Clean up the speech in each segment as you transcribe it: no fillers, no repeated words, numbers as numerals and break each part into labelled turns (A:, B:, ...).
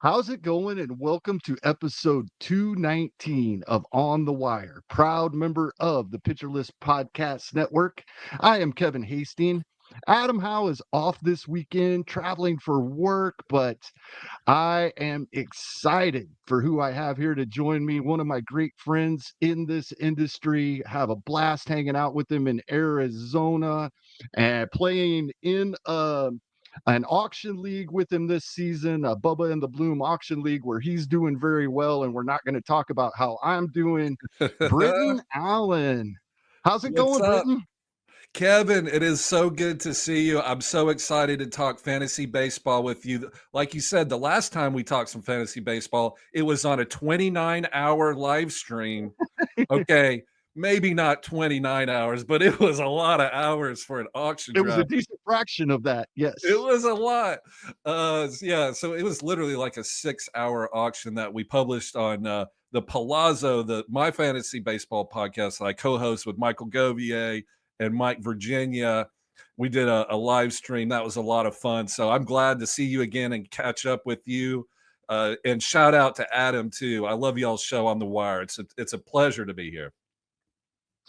A: How's it going? And welcome to episode 219 of On the Wire, proud member of the Pitcher List Podcast Network. I am Kevin Hasting. Adam Howe is off this weekend traveling for work, but I am excited for who I have here to join me. One of my great friends in this industry. Have a blast hanging out with him in Arizona and playing in an auction league with him this season, a Bubba and the Bloom auction league, where he's doing very well. And we're not going to talk about how I'm doing. Britton Allan. How's it
B: What's
A: going,
B: up,
A: Britton?
B: Kevin? It is so good to see you. I'm so excited to talk fantasy baseball with you. Like you said, the last time we talked some fantasy baseball, it was on a 29-hour live stream. Okay, maybe not 29 hours, but it was a lot of hours for an auction
A: It was a
B: draft.
A: decent fraction of that.
B: It
A: Yes.
B: was a lot. Yeah, so it was literally like a 6-hour auction that we published on the Palazzo, the My Fantasy Baseball podcast that I co-host with Michael Govier and Mike Virginia. We did a live stream. That was a lot of fun. So I'm glad to see you again and catch up with you. And shout out to Adam too. I love y'all's show on the wire. It's a pleasure to be here.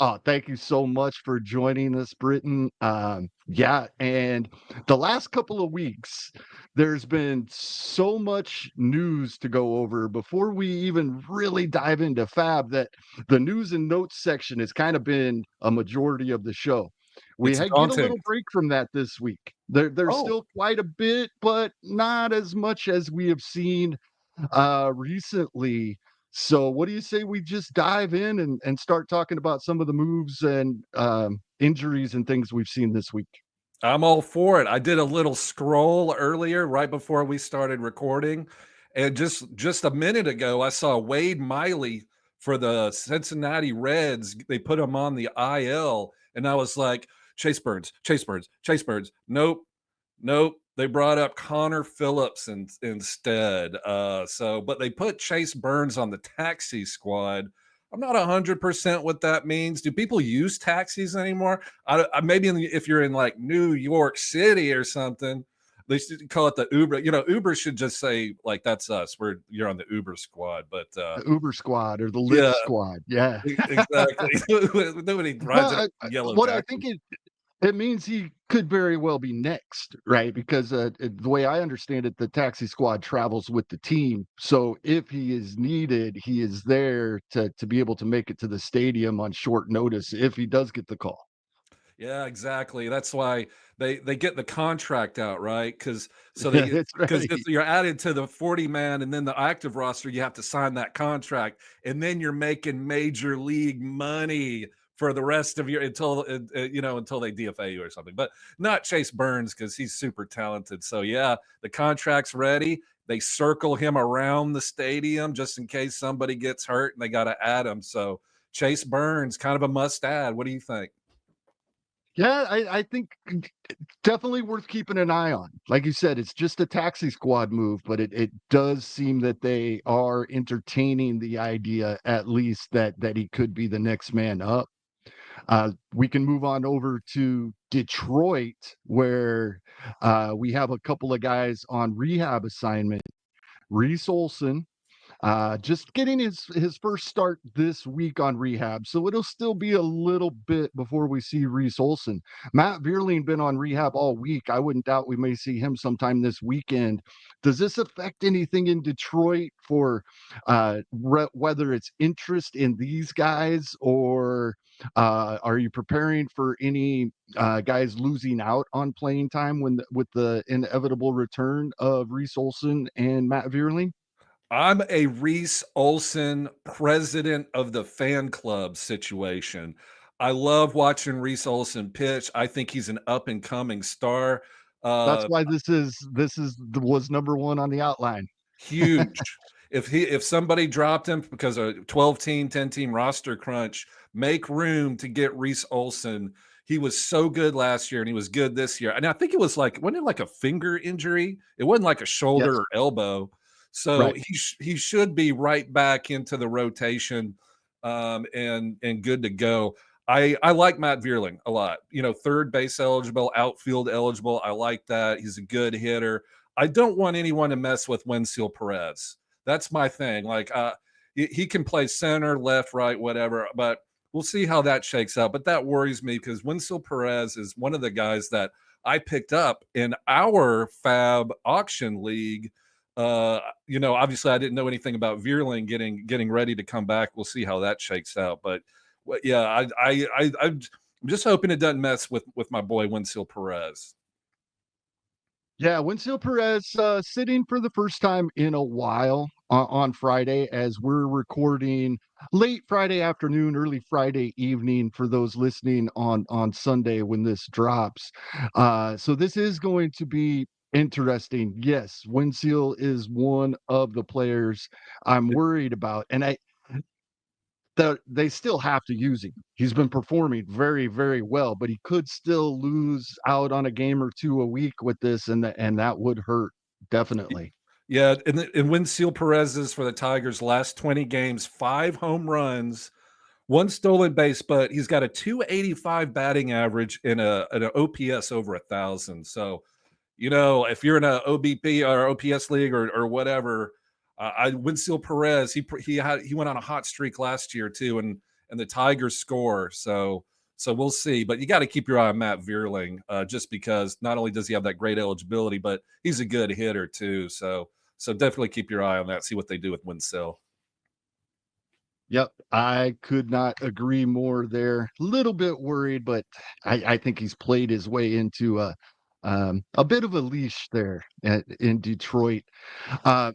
A: Oh, thank you so much for joining us, Britton. Yeah, and the last couple of weeks, there's been so much news to go over before we even really dive into FAAB that the news and notes section has kind of been a majority of the show. We
B: It's
A: had get a
B: daunting.
A: little break from that this week. There's
B: Oh,
A: still quite a bit, but not as much as we have seen recently. So what do you say we just dive in and start talking about some of the moves and injuries and things we've seen this week?
B: I'm all for it. I did a little scroll earlier, right before we started recording, and just a minute ago, I saw Wade Miley for the Cincinnati Reds. They put him on the IL, and I was like, Chase Burns, Chase Burns, Chase Burns. Nope, nope. They brought up Connor Phillips instead. But they put Chase Burns on the taxi squad. I'm not 100% what that means. Do people use taxis anymore? Maybe if you're in like New York City or something, they should call it the Uber. Uber should just say like that's us. You're on the Uber squad. But
A: The Uber squad or the Lyft
B: yeah,
A: squad. Yeah.
B: exactly. Nobody rides in
A: Well,
B: a yellow
A: what I think
B: taxi.
A: it means he could very well be next, right? Because the way I understand it, the taxi squad travels with the team. So if he is needed, he is there to be able to make it to the stadium on short notice if he does get the call.
B: Yeah, exactly. That's why they get the contract out, right?
A: Yeah, that's
B: Because
A: right.
B: if you're added to the 40 man and then the active roster, you have to sign that contract, and then you're making major league money for the rest of your until they DFA you or something. But not Chase Burns because he's super talented. So yeah, the contract's ready. They circle him around the stadium just in case somebody gets hurt and they got to add him. So Chase Burns, kind of a must add. What do you think?
A: Yeah, I think definitely worth keeping an eye on. Like you said, it's just a taxi squad move, but it does seem that they are entertaining the idea, at least that he could be the next man up. We can move on over to Detroit, where we have a couple of guys on rehab assignment. Reese Olson, just getting his first start this week on rehab, so it'll still be a little bit before we see Reese Olson. Matt Vierling been on rehab all week. I wouldn't doubt we may see him sometime this weekend. Does this affect anything in Detroit for whether it's interest in these guys or are you preparing for any guys losing out on playing time with the inevitable return of Reese Olson and Matt Vierling?
B: I'm a Reese Olson president of the fan club situation. I love watching Reese Olson pitch. I think he's an up and coming star.
A: That's
B: Uh,
A: why this is was number 1 on the outline.
B: Huge. If somebody dropped him because of 12-team, 10-team roster crunch, make room to get Reese Olson. He was so good last year and he was good this year. And I think it was like, wasn't it like a finger injury? It wasn't like a shoulder
A: Yes,
B: or elbow. So
A: right.
B: he should be right back into the rotation, and good to go. I like Matt Vierling a lot. Third base eligible, outfield eligible. I like that. He's a good hitter. I don't want anyone to mess with Wenzel Perez. That's my thing. Like, he can play center, left, right, whatever, but we'll see how that shakes out. But that worries me because Wenzel Perez is one of the guys that I picked up in our FAAB auction league. Obviously I didn't know anything about Vierling getting ready to come back. We'll see how that shakes out. But yeah, I'm just hoping it doesn't mess with my boy Wenzel Perez.
A: Yeah, Wenzel Perez sitting for the first time in a while on Friday as we're recording late Friday afternoon, early Friday evening for those listening on Sunday when this drops. So this is going to be interesting. Yes, Wenzel is one of the players I'm worried about, and they still have to use him. He's been performing very, very well, but he could still lose out on a game or two a week with this, and that would hurt definitely.
B: Yeah, and Wenzel Perez is for the Tigers last 20 games, 5 home runs, 1 stolen base, but he's got a 285 batting average and an OPS over 1,000. So, if you're in a OBP or OPS league or whatever, Wenzel Perez, he went on a hot streak last year too, and the Tigers score. So we'll see. But you got to keep your eye on Matt Vierling, just because not only does he have that great eligibility, but he's a good hitter too. So definitely keep your eye on that. See what they do with Wenzel.
A: Yep, I could not agree more there. Little bit worried, but I think he's played his way into a bit of a leash there in Detroit.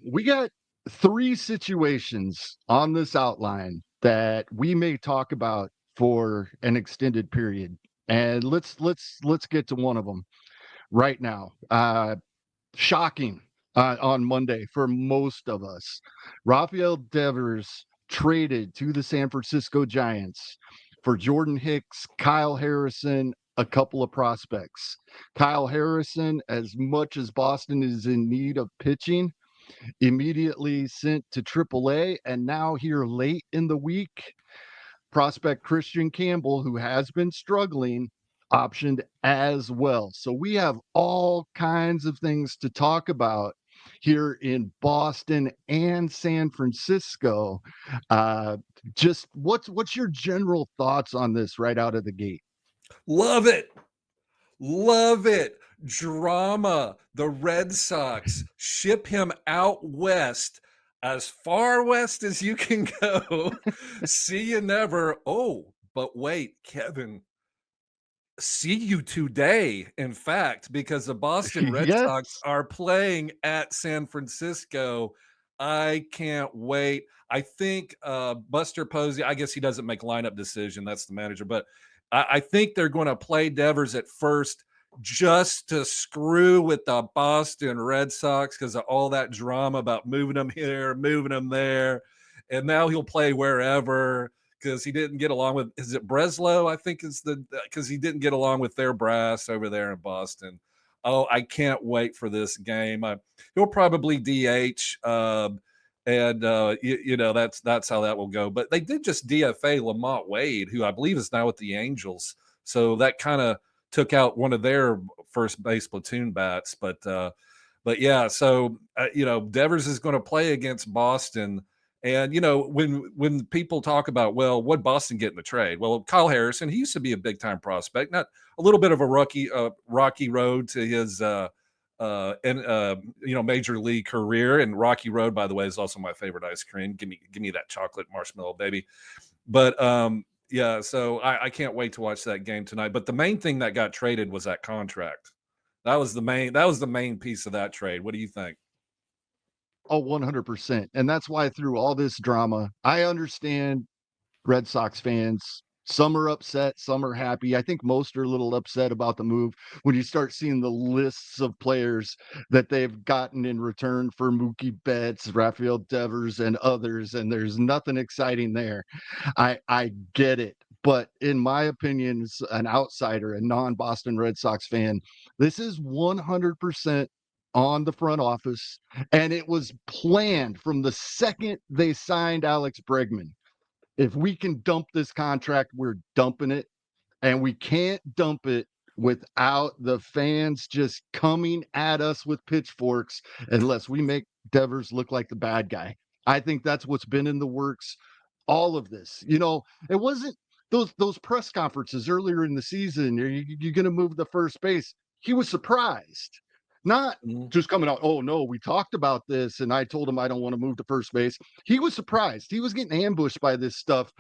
A: We got 3 situations on this outline that we may talk about for an extended period, and let's get to one of them right now. Shocking on Monday for most of us. Rafael Devers traded to the San Francisco Giants for Jordan Hicks, Kyle Harrison, a couple of prospects. Kyle Harrison, as much as Boston is in need of pitching, immediately sent to AAA, and now here late in the week, prospect Christian Campbell, who has been struggling, optioned as well. So we have all kinds of things to talk about here in Boston and San Francisco. Just what's your general thoughts on this right out of the gate?
B: Love it. Love it. Drama. The Red Sox ship him out west, as far west as you can go. See you never. Oh, but wait, Kevin. See you today, in fact, because the Boston Red Sox
A: Yes.
B: are playing at San Francisco. I can't wait. I think Buster Posey, I guess he doesn't make lineup decision. That's the manager, but I think they're going to play Devers at first just to screw with the Boston Red Sox because of all that drama about moving them here, moving them there. And now he'll play wherever because he didn't get along with, is it Breslow? I think is because he didn't get along with their brass over there in Boston. Oh, I can't wait for this game. He'll probably DH. That's how that will go. But they did just DFA Lamont Wade, who I believe is now with the Angels. So that kind of took out one of their first base platoon bats. But yeah, so Devers is going to play against Boston. And when people talk about, well, what Boston get in the trade? Well, Kyle Harrison, he used to be a big time prospect, not a little bit of a rocky road to his major league career. And Rocky Road, by the way, is also my favorite ice cream. Give me that chocolate marshmallow, baby. But yeah, so I can't wait to watch that game tonight. But the main thing that got traded was that contract. That was the main piece of that trade. What do you think?
A: Oh, 100%. And that's why through all this drama, I understand Red Sox fans. Some are upset, some are happy. I think most are a little upset about the move when you start seeing the lists of players that they've gotten in return for Mookie Betts, Rafael Devers, and others, and there's nothing exciting there. I get it. But in my opinion, as an outsider, a non-Boston Red Sox fan, this is 100% on the front office, and it was planned from the second they signed Alex Bregman. If we can dump this contract, we're dumping it, and we can't dump it without the fans just coming at us with pitchforks unless we make Devers look like the bad guy. I think that's what's been in the works all of this. It wasn't those press conferences earlier in the season. You're going to move the first base. He was surprised, not just coming out. Oh no, we talked about this, and I told him I don't want to move to first base. He was surprised. He was getting ambushed by this stuff.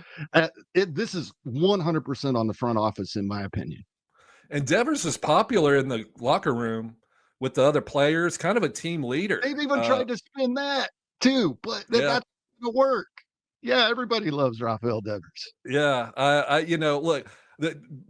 A: This is 100% on the front office, in my opinion.
B: And Devers is popular in the locker room with the other players, kind of a team leader.
A: They've even tried to spin that too, but that's not going to work. Yeah, everybody loves Rafael Devers.
B: Yeah, look,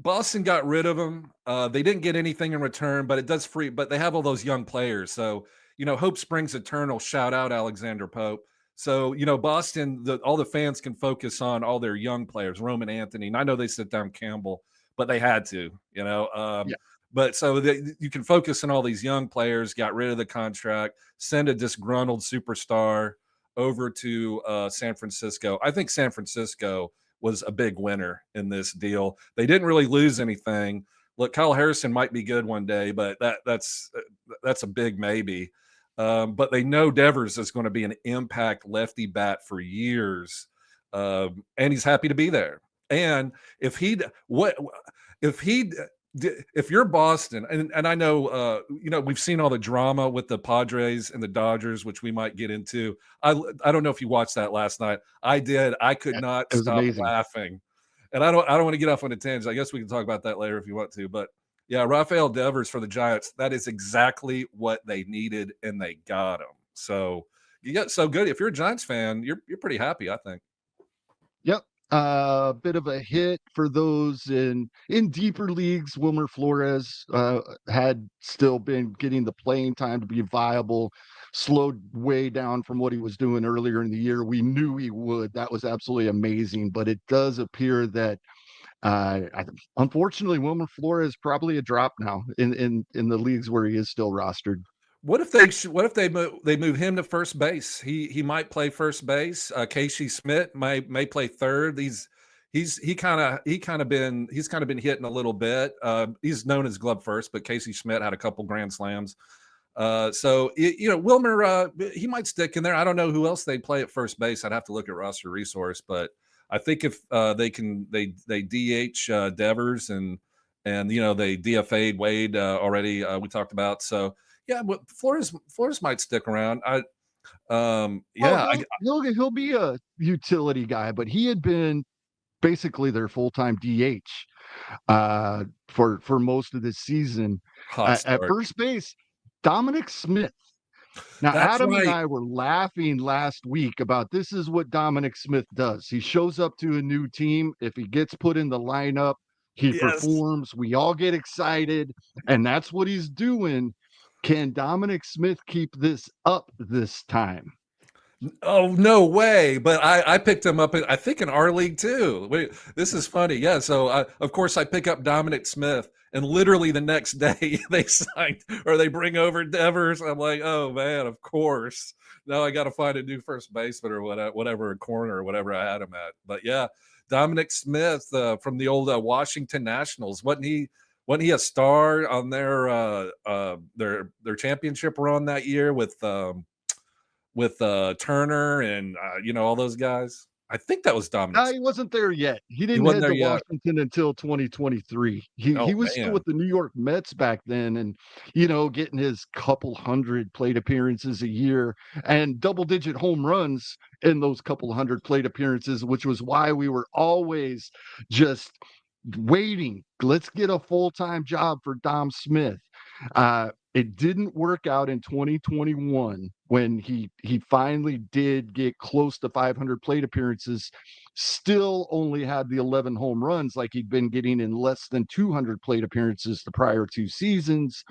B: Boston got rid of him. They didn't get anything in return, but it does free. But they have all those young players, so hope springs eternal. Shout out Alexander Pope. So Boston, all the fans can focus on all their young players, Roman Anthony. And I know they sit down Campbell, but they had to,
A: Yeah.
B: But so you can focus on all these young players. Got rid of the contract, send a disgruntled superstar over to San Francisco. I think San Francisco was a big winner in this deal. They didn't really lose anything. Look, Kyle Harrison might be good one day, but that's a big maybe. But they know Devers is going to be an impact lefty bat for years, and he's happy to be there. And if you're Boston, and I know, we've seen all the drama with the Padres and the Dodgers, which we might get into. I don't know if you watched that last night. I did. I could not stop laughing. And I don't want to get off on a tangent. I guess we can talk about that later if you want to. But yeah, Rafael Devers for the Giants, that is exactly what they needed, and they got him. So you got so good. If you're a Giants fan, you're pretty happy, I think.
A: Yep. Bit of a hit for those in deeper leagues. Wilmer Flores had still been getting the playing time to be viable, slowed way down from what he was doing earlier in the year. We knew he would. That was absolutely amazing. But it does appear that unfortunately, Wilmer Flores probably a drop now in the leagues where he is still rostered.
B: What if they move him to first base? He might play first base. Casey Smith may play third. He's kind of been hitting a little bit. He's known as glove first, but Casey Smith had a couple grand slams. So Wilmer, he might stick in there. I don't know who else they play at first base. I'd have to look at roster resource, but I think if they DH Devers and they DFA'd Wade already. We talked about. So yeah, but Flores might stick around.
A: He'll be a utility guy, but he had been basically their full-time DH for most of this season. At first base, Dominic Smith. Now,
B: That's
A: Adam
B: right.
A: and I were laughing last week about this is what Dominic Smith does. He shows up to a new team. If he gets put in the lineup, he performs. We all get excited, and that's what he's doing. Can Dominic Smith keep this up this time?
B: Oh, no way. But I picked him up, I think, in our league too. Wait, this is funny. Yeah. So, of course, I pick up Dominic Smith, and literally the next day they bring over Devers. I'm like, oh, man, of course. Now I got to find a new first baseman or whatever, a corner or whatever I had him at. But yeah, Dominic Smith from the old Washington Nationals. Wasn't he a star on their championship run that year with Turner and all those guys? I think that was Dominic.
A: No, he wasn't there yet. He didn't head to Washington until 2023. He was still with the New York Mets back then, and getting his couple hundred plate appearances a year and double-digit home runs in those couple hundred plate appearances, which was why we were always just waiting. Let's get a full-time job for Dom Smith. It didn't work out in 2021 when he finally did get close to 500 plate appearances. Still only had the 11 home runs like he'd been getting in less than 200 plate appearances the prior two seasons.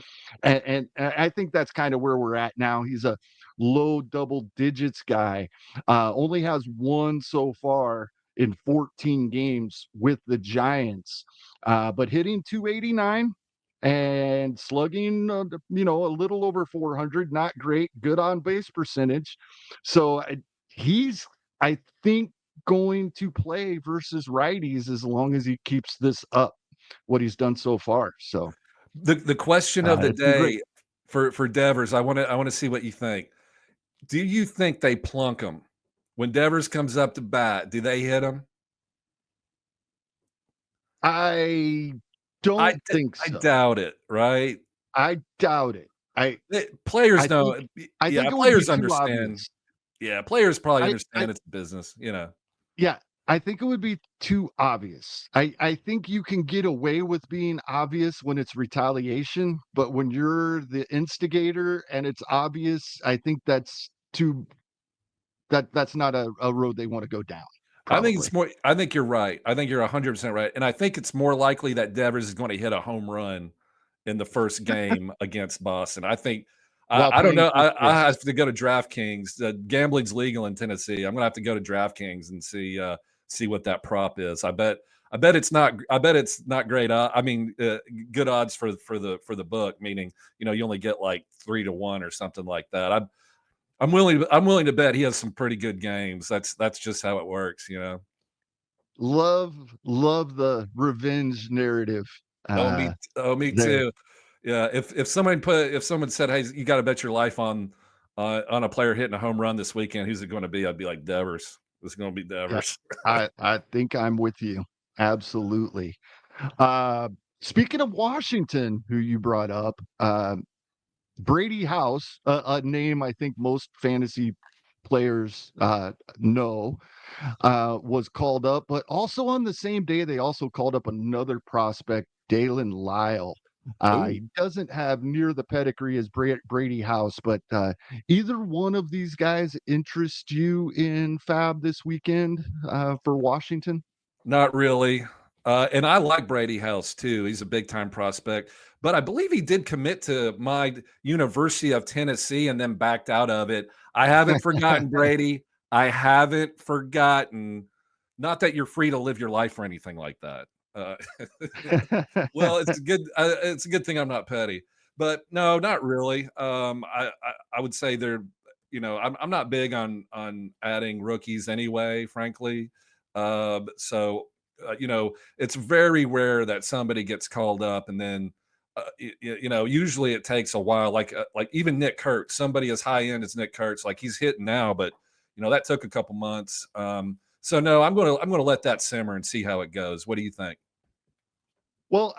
A: And I think that's kind of where we're at now. He's a low double digits guy. Only has one so far in 14 games with the Giants, but hitting 289 and slugging, a little over 400, not great, good on base percentage. So he's, I think, going to play versus righties as long as he keeps this up, what he's done so far. So
B: The question of the
A: It's been great.
B: day for Devers, I want to see what you think. Do you think they plunk him when Devers comes up to bat? Do they hit him?
A: I don't think
B: I
A: so.
B: doubt it. Right?
A: I doubt it. I
B: Players
A: I think
B: don't.
A: I think
B: Yeah,
A: it would be
B: players
A: too
B: understand.
A: obvious.
B: Yeah, players probably
A: I
B: understand it's business. You know.
A: Yeah, I think it would be too obvious. I think you can get away with being obvious when it's retaliation, but when you're the instigator and it's obvious, I think that's not a road they wanna go down,
B: I think it's
A: probably.
B: more. I think you're right. I think you're 100% right, and I think it's more likely that Devers is going to hit a home run in the first game against Boston. I think.
A: While
B: I don't
A: playing
B: know.
A: first
B: I
A: base.
B: have to go to DraftKings. Gambling's legal in Tennessee. I'm going to have to go to DraftKings and see what that prop is. I bet it's not. I bet it's not great. I mean, good odds for the book. Meaning, you only get like 3-1 or something like that. I'm willing to bet he has some pretty good games. That's just how it works.
A: Love the revenge narrative, uh,
B: Me
A: there.
B: too. Yeah, if someone said, "Hey, you got to bet your life on a player hitting a home run this weekend, who's it going to be?" I'd be like, Devers. It's going to be
A: Yeah,
B: Devers.
A: I think I'm with you. Absolutely. Uh, Speaking of Washington, who you brought up, Brady House, a name I think most fantasy players know, was called up, but also on the same day, they also called up another prospect, Dalen Lyle.
B: Ooh,
A: He doesn't have near the pedigree as Brady House, but either one of these guys interest you in FAAB this weekend for Washington?
B: not really. And I like Brady House too. He's a big time prospect, but I believe he did commit to my University of Tennessee and then backed out of it. I haven't forgotten Brady. I haven't forgotten. Not that you're free to live your life or anything like that. Uh, well, it's a good thing I'm not petty, but no, not really. I would say they're, I'm not big on adding rookies anyway, frankly. So it's very rare that somebody gets called up and then usually it takes a while. Like even Nick Kurtz, somebody as high end as Nick Kurtz, like he's hitting now, but that took a couple months. So no, I'm gonna let that simmer and see how it goes. What do you think?
A: Well,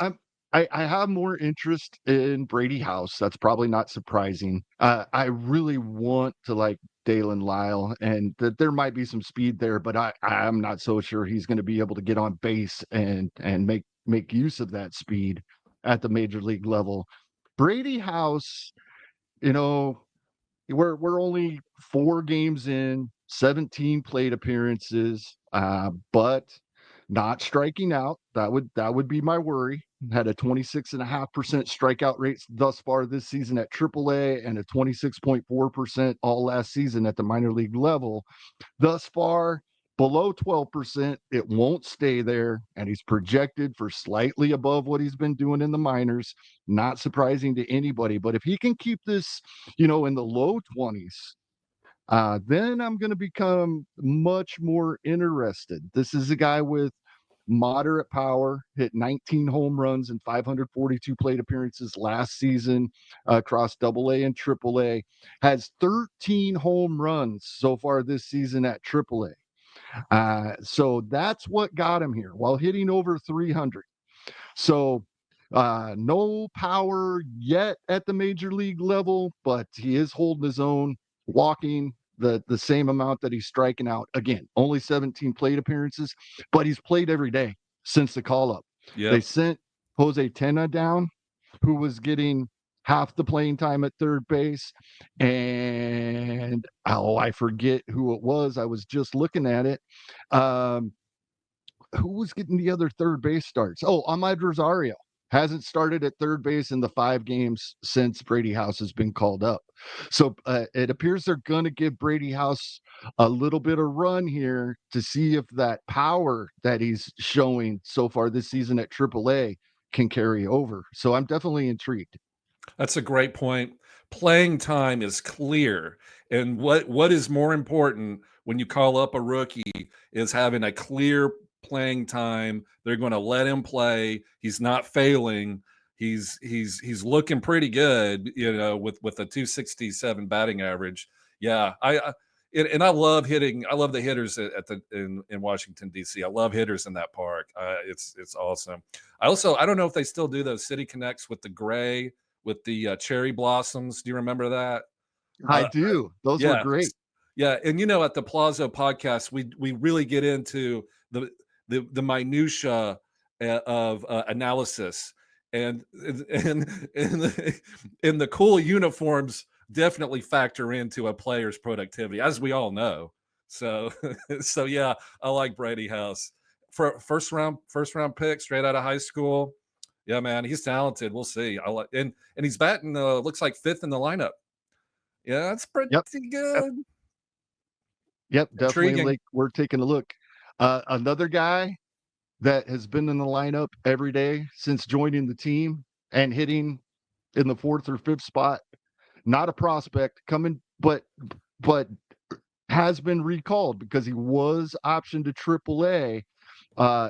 A: I have more interest in Brady House. That's probably not surprising. I really want to like Dalen Lyle, and that there might be some speed there, but I'm not so sure he's going to be able to get on base and make use of that speed at the major league level. Brady House, you know, we're only 4 games in, 17 plate appearances, but not striking out. That would be my worry. Had a 26.5% strikeout rate thus far this season at AAA and a 26.4% all last season at the minor league level. Thus far, below 12%. It won't stay there, and he's projected for slightly above what he's been doing in the minors. Not surprising to anybody, but if he can keep this, in the low 20s, then I'm going to become much more interested. This is a guy with moderate power, hit 19 home runs and 542 plate appearances last season across AA and AAA, has 13 home runs so far this season at AAA. So that's what got him here while hitting over 300. So no power yet at the major league level, but he is holding his own, walking the same amount that he's striking out. Again, only 17 plate appearances, but he's played every day since the call up. They
B: Yep.
A: sent Jose Tena down, who was getting half the playing time at third base. And I forget who it was. I was just looking at it. Um, who was getting the other third base starts? Oh, Ahmad Rosario hasn't started at third base in the 5 games since Brady House has been called up. So it appears they're going to give Brady House a little bit of run here to see if that power that he's showing so far this season at AAA can carry over. So I'm definitely intrigued.
B: That's a great point. Playing time is clear. And what is more important when you call up a rookie is having a clear playing time. They're going to let him play. He's not failing. he's looking pretty good, you know, with a 267 batting average. Yeah, and I love hitting. I love the hitters in Washington D.C. I love hitters in that park. It's awesome. I don't know if they still do those City Connects with the gray with the cherry blossoms. Do you remember that?
A: I do. Those were
B: Yeah,
A: great.
B: yeah, and you know, at the Palazzo podcast, we really get into the minutia of analysis, and and the cool uniforms definitely factor into a player's productivity, as we all know. So so yeah, I like Brady House for first round pick straight out of high school. Yeah, man, he's talented. We'll see. I like and he's batting looks like fifth in the lineup. Yeah, that's pretty
A: Yep. Yep.
B: good.
A: Yep. Definitely
B: Intriguing.
A: like we're taking a look. Another guy that has been in the lineup every day since joining the team and hitting in the fourth or fifth spot. Not a prospect coming, but has been recalled because he was optioned to AAA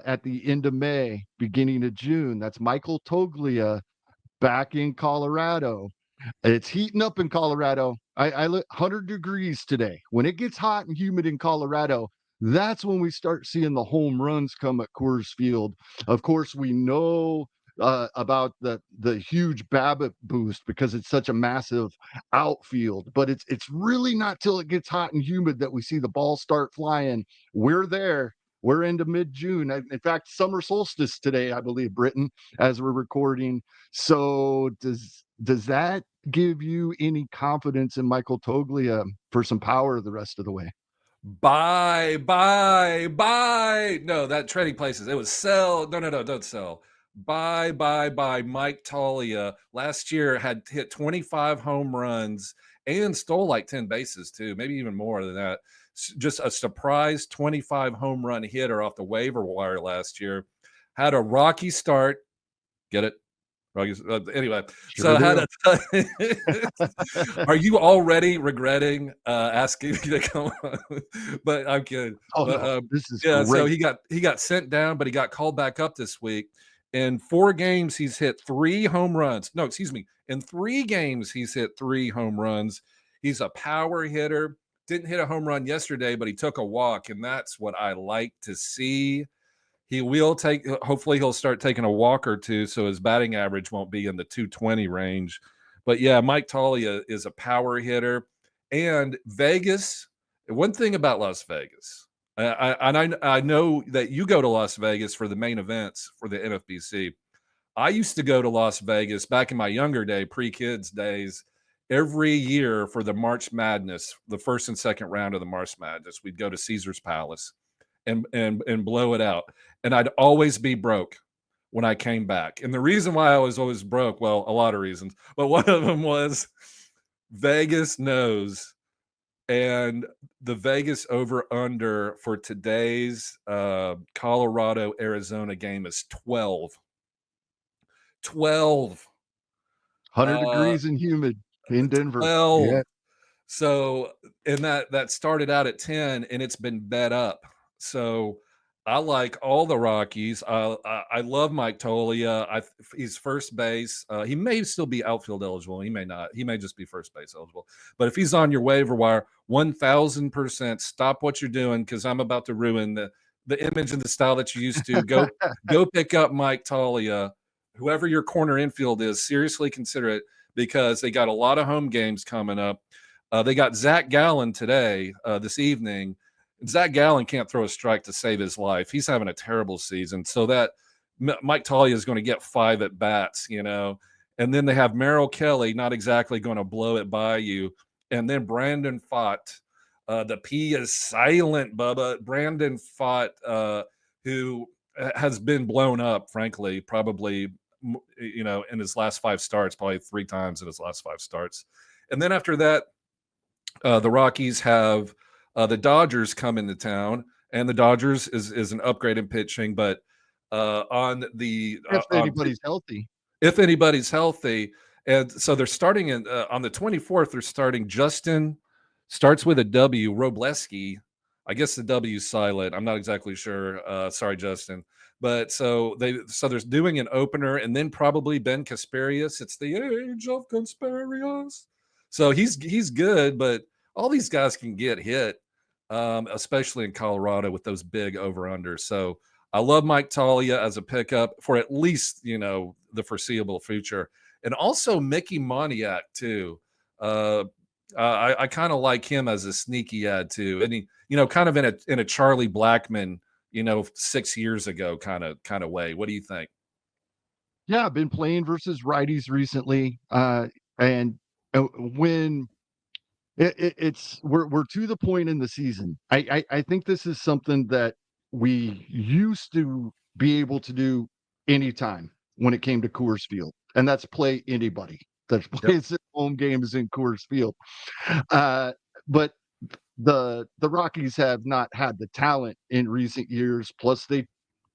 A: at the end of May, beginning of June. That's Michael Toglia back in Colorado. It's heating up in Colorado. I look 100 degrees today. When it gets hot and humid in Colorado, that's when we start seeing the home runs come at Coors Field. Of course, we know about the huge BABIP boost because it's such a massive outfield. But it's really not till it gets hot and humid that we see the ball start flying. We're there. We're into mid-June. In fact, summer solstice today, I believe, Britton, as we're recording. So does that give you any confidence in Michael Toglia for some power the rest of the way?
B: Buy, buy, buy. No, that trading places. It was sell. No, don't sell. Buy, buy, buy. Mike Toglia last year had hit 25 home runs and stole like 10 bases too, maybe even more than that. Just a surprise 25 home run hitter off the waiver wire last year. Had a rocky start. Get it? Anyway,
A: Sure
B: so how
A: do.
B: to are you already regretting asking me to come on? But I'm kidding.
A: Oh
B: But
A: no, this is
B: yeah, so
A: great.
B: he got sent down, but he got called back up this week. In 4 games, he's hit 3 home runs. No, excuse me. In 3 games, he's hit 3 home runs. He's a power hitter. Didn't hit a home run yesterday, but he took a walk, and that's what I like to see. He will take, hopefully he'll start taking a walk or two so his batting average won't be in the 220 range. But yeah, Mike Toglia is a power hitter. And Vegas, one thing about Las Vegas, I know that you go to Las Vegas for the main events for the NFBC. I used to go to Las Vegas back in my younger day, pre-kids days, every year for the March Madness, the first and second round of the March Madness. We'd go to Caesar's Palace and blow it out. And I'd always be broke when I came back. And the reason why I was always broke, well, a lot of reasons, but one of them was Vegas knows. And the Vegas over under for today's Colorado Arizona game is 12. 12.
A: 100
B: Uh,
A: degrees and humid in Denver.
B: 12.
A: Yeah.
B: So, and that started out at 10 and it's been bet up. So I like all the Rockies. I love Mike Toglia. He's first base. He may still be outfield eligible. He may not. He may just be first base eligible. But if he's on your waiver wire, 1000% stop what you're doing because I'm about to ruin the image and the style that you used to. Go pick up Mike Toglia. Whoever your corner infield is, seriously consider it because they got a lot of home games coming up. They got Zach Gallen today, this evening. Zach Gallen can't throw a strike to save his life. He's having a terrible season. So that Mike Toglia is going to get 5 at bats, you know. And then they have Merrill Kelly, not exactly going to blow it by you. And then Brandon Pfaadt. The P is silent, Bubba. Brandon Pfaadt, who has been blown up, frankly, probably, you know, in his last 5 starts, probably 3 times in his last 5 starts. And then after that, the Rockies have the Dodgers come into town, and the Dodgers is an upgrade in pitching, but on the
A: If anybody's healthy.
B: if anybody's healthy, and so they're starting in on the 24th. They're starting Justin starts with a W. Robleski, I guess the W is silent. I'm not exactly sure. Sorry, Justin. But so they're doing an opener, and then probably Ben Casparius. It's the age of Casparius. So he's good, but all these guys can get hit, especially in Colorado with those big over-unders. So I love Mike Toglia as a pickup for at least, the foreseeable future. And also Mickey Moniak too. I kind of like him as a sneaky ad too. And he, kind of in a Charlie Blackmon, 6 years ago kind of way. What do you think?
A: Yeah, I've been playing versus righties recently. And when it's we're to the point in the season. I think this is something that we used to be able to do anytime when it came to Coors Field, and that's play anybody that
B: Yep.
A: plays at home games in Coors Field. But the Rockies have not had the talent in recent years. Plus, they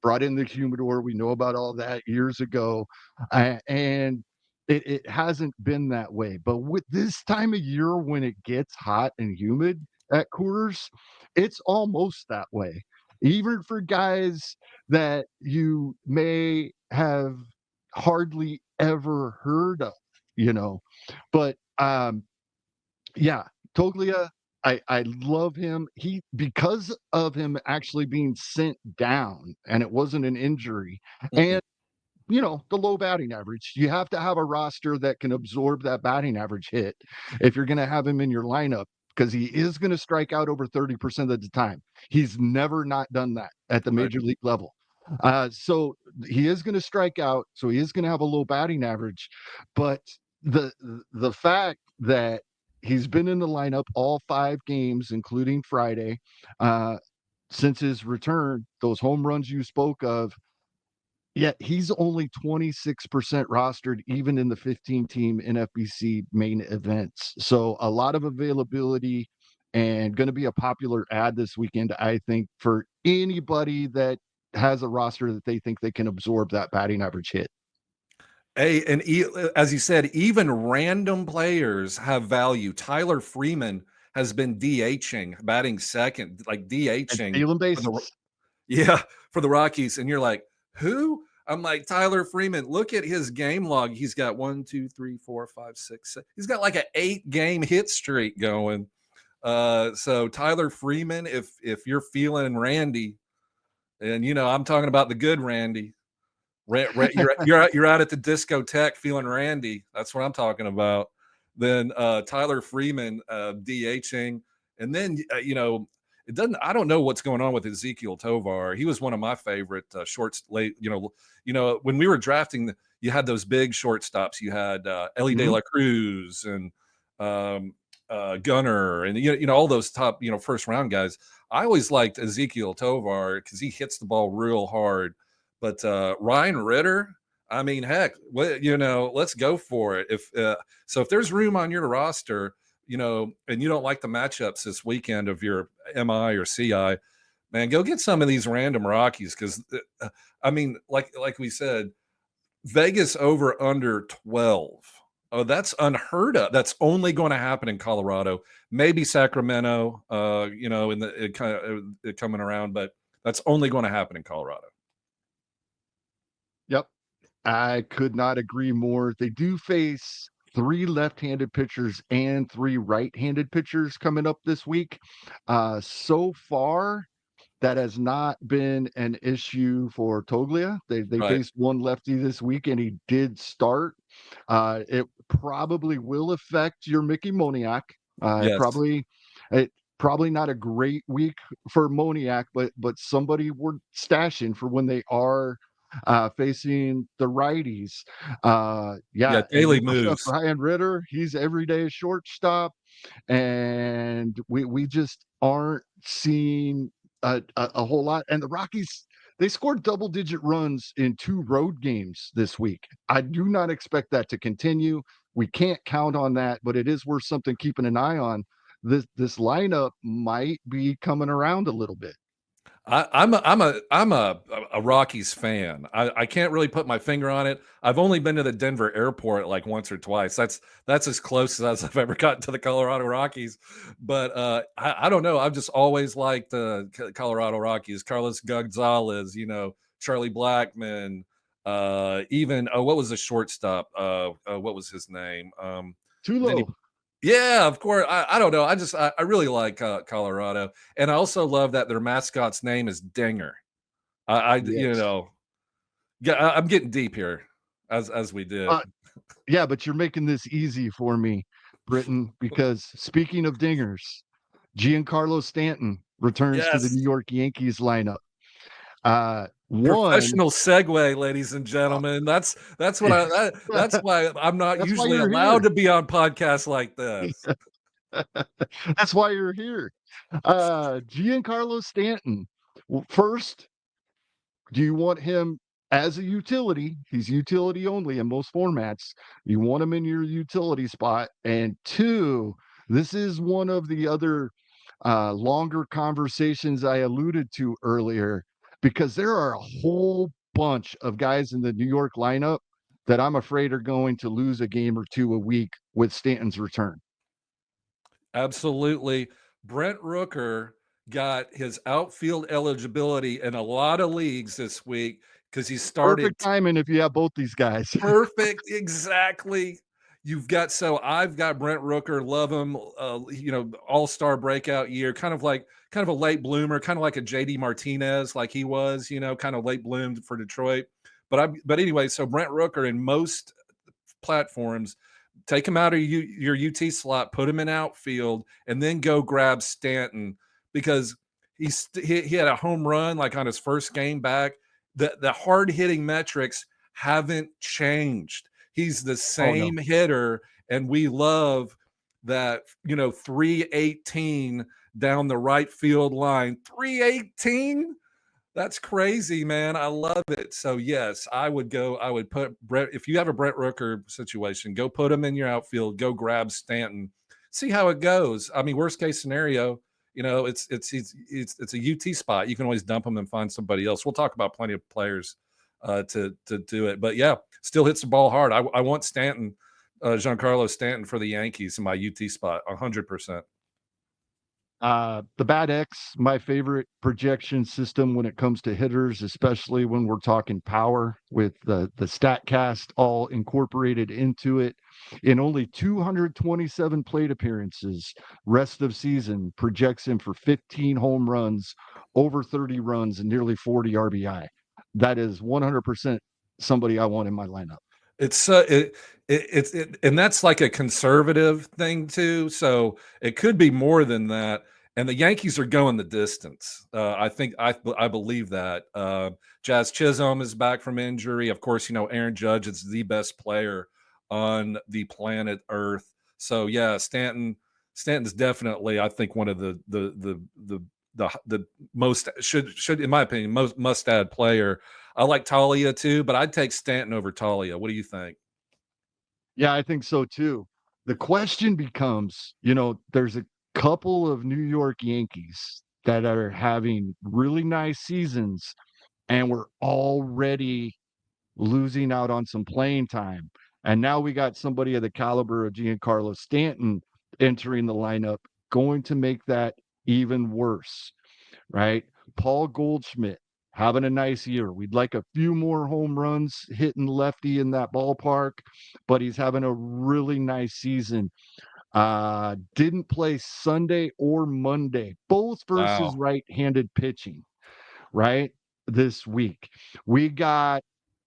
A: brought in the humidor. We know about all that years ago, and it hasn't been that way. But with this time of year when it gets hot and humid at Coors, it's almost that way. Even for guys that you may have hardly ever heard of, you know. But yeah, Toglia, I love him. Because of him actually being sent down, and it wasn't an injury,
B: Mhm.
A: and the low batting average. You have to have a roster that can absorb that batting average hit if you're going to have him in your lineup, because he is going to strike out over 30% of the time. He's never not done that at the
B: Right.
A: major league level. So he is going to strike out. So he is going to have a low batting average. But the the fact that he's been in the lineup all 5 games, including Friday, uh, since his return, those home runs you spoke of, yeah, he's only 26% rostered, even in the 15-team NFBC main events. So a lot of availability, and going to be a popular ad this weekend, I think, for anybody that has a roster that they think they can absorb that batting average hit.
B: As you said, even random players have value. Tyler Freeman has been DHing, batting second, like
A: And
B: DHing
A: stealing
B: for the
A: bases.
B: yeah, for the Rockies. And you're like, who? I'm like, Tyler Freeman, look at his game log. He's got 1, 2, 3, 4, 5, 6, 7. He's got like an 8-game hit streak going. So Tyler Freeman, if you're feeling Randy, and I'm talking about the good Randy, you're out at the discotheque feeling Randy. That's what I'm talking about. Then Tyler Freeman DHing, and then it doesn't. I don't know what's going on with Ezekiel Tovar. He was one of my favorite shorts late. When we were drafting, you had those big shortstops. You had Ellie De
A: Mhm.
B: La Cruz and Gunner, and all those top first round guys. I always liked Ezekiel Tovar because he hits the ball real hard. But Ryan Ritter, I mean, heck, let's go for it. If there's room on your roster, and you don't like the matchups this weekend of your MI or CI, man, go get some of these random Rockies because, I mean, like we said, Vegas over under 12. Oh, that's unheard of. That's only going to happen in Colorado, maybe Sacramento. In the it kind of coming around, but that's only going to happen in Colorado.
A: Yep. I could not agree more. They do face 3 left-handed pitchers and 3 right-handed pitchers coming up this week. So far, that has not been an issue for Toglia. They
B: Right.
A: faced 1 lefty this week, and he did start. It probably will affect your Mickey Moniak. Uh, it
B: Yes.
A: probably it probably not a great week for Moniak, but somebody we're stashing for when they are facing the righties.
B: Yeah,
A: Yeah, and
B: daily
A: you brought up
B: moves.
A: Ryan Ritter. He's everyday shortstop, and we just aren't seeing a whole lot. And the Rockies, they scored double-digit runs in 2 road games this week. I do not expect that to continue. We can't count on that, but it is worth something keeping an eye on. This lineup might be coming around a little bit.
B: I'm a Rockies fan. I can't really put my finger on it. I've only been to the Denver airport like once or twice. That's as close as I've ever gotten to the Colorado Rockies. But I don't know. I've just always liked the Colorado Rockies. Carlos Gonzalez, Charlie Blackmon, even what was the shortstop? What was his name? Then he,
A: Tulo.
B: yeah, of course. I don't know. I really like Colorado, and I also love that their mascot's name is Dinger. You
A: Yes.
B: know, yeah, I'm getting deep here as we did.
A: Yeah, but you're making this easy for me, Britton, because speaking of dingers, Giancarlo Stanton returns to the
B: Yes,
A: New York Yankees lineup. One,
B: professional segue, ladies and gentlemen. That's what that's why I'm not
A: that's why
B: usually
A: you're
B: allowed
A: here.
B: to be on podcasts like this.
A: That's why you're here. Giancarlo Stanton. First, do you want him as a utility? He's utility only in most formats. You want him in your utility spot. And two, this is one of the other longer conversations I alluded to earlier, because there are a whole bunch of guys in the New York lineup that I'm afraid are going to lose a game or two a week with Stanton's return.
B: Absolutely. Brent Rooker got his outfield eligibility in a lot of leagues this week because he started
A: Perfect timing if you have both these guys.
B: perfect. Exactly. I've got Brent Rooker, love him, all-star breakout year, kind of a late bloomer, kind of like a JD Martinez, like he was, kind of late bloomed for Detroit. But anyway, so Brent Rooker in most platforms, take him out of your UT slot, put him in outfield, and then go grab Stanton because he had a home run like on his first game back. The hard hitting metrics haven't changed. He's the
A: Oh no.
B: same hitter, and we love that 318 down the right field line. 318. That's crazy, man. I love it. So yes, I would put Brett. If you have a Brett Rooker situation, go put him in your outfield. Go grab Stanton. See how it goes. I mean, worst case scenario, it's a UT spot. You can always dump him and find somebody else. We'll talk about plenty of players to do it. But yeah, still hits the ball hard. I want Stanton, Giancarlo Stanton for the Yankees in my UT spot, 100%.
A: The Bad X, my favorite projection system when it comes to hitters, especially when we're talking power, with the StatCast all incorporated into it. In only 227 plate appearances, rest of season projects him for 15 home runs, over 30 runs, and nearly 40 RBI. That is 100% somebody I want in my lineup.
B: It's and that's like a conservative thing too. So it could be more than that. And the Yankees are going the distance. I believe that. Jazz Chisholm is back from injury. Of course, Aaron Judge is the best player on the planet Earth. So yeah, Stanton's definitely, I think, one of the most should in my opinion most must add player. I like Talia too, but I'd take Stanton over Talia. What do you think?
A: Yeah, I think so too. The question becomes, there's a couple of New York Yankees that are having really nice seasons, and we're already losing out on some playing time. And now we got somebody of the caliber of Giancarlo Stanton entering the lineup, going to make that even worse, right? Paul Goldschmidt having a nice year. We'd like a few more home runs hitting lefty in that ballpark, but he's having a really nice season. Didn't play Sunday or Monday, both versus
B: Wow.
A: right-handed pitching, right? This week. We got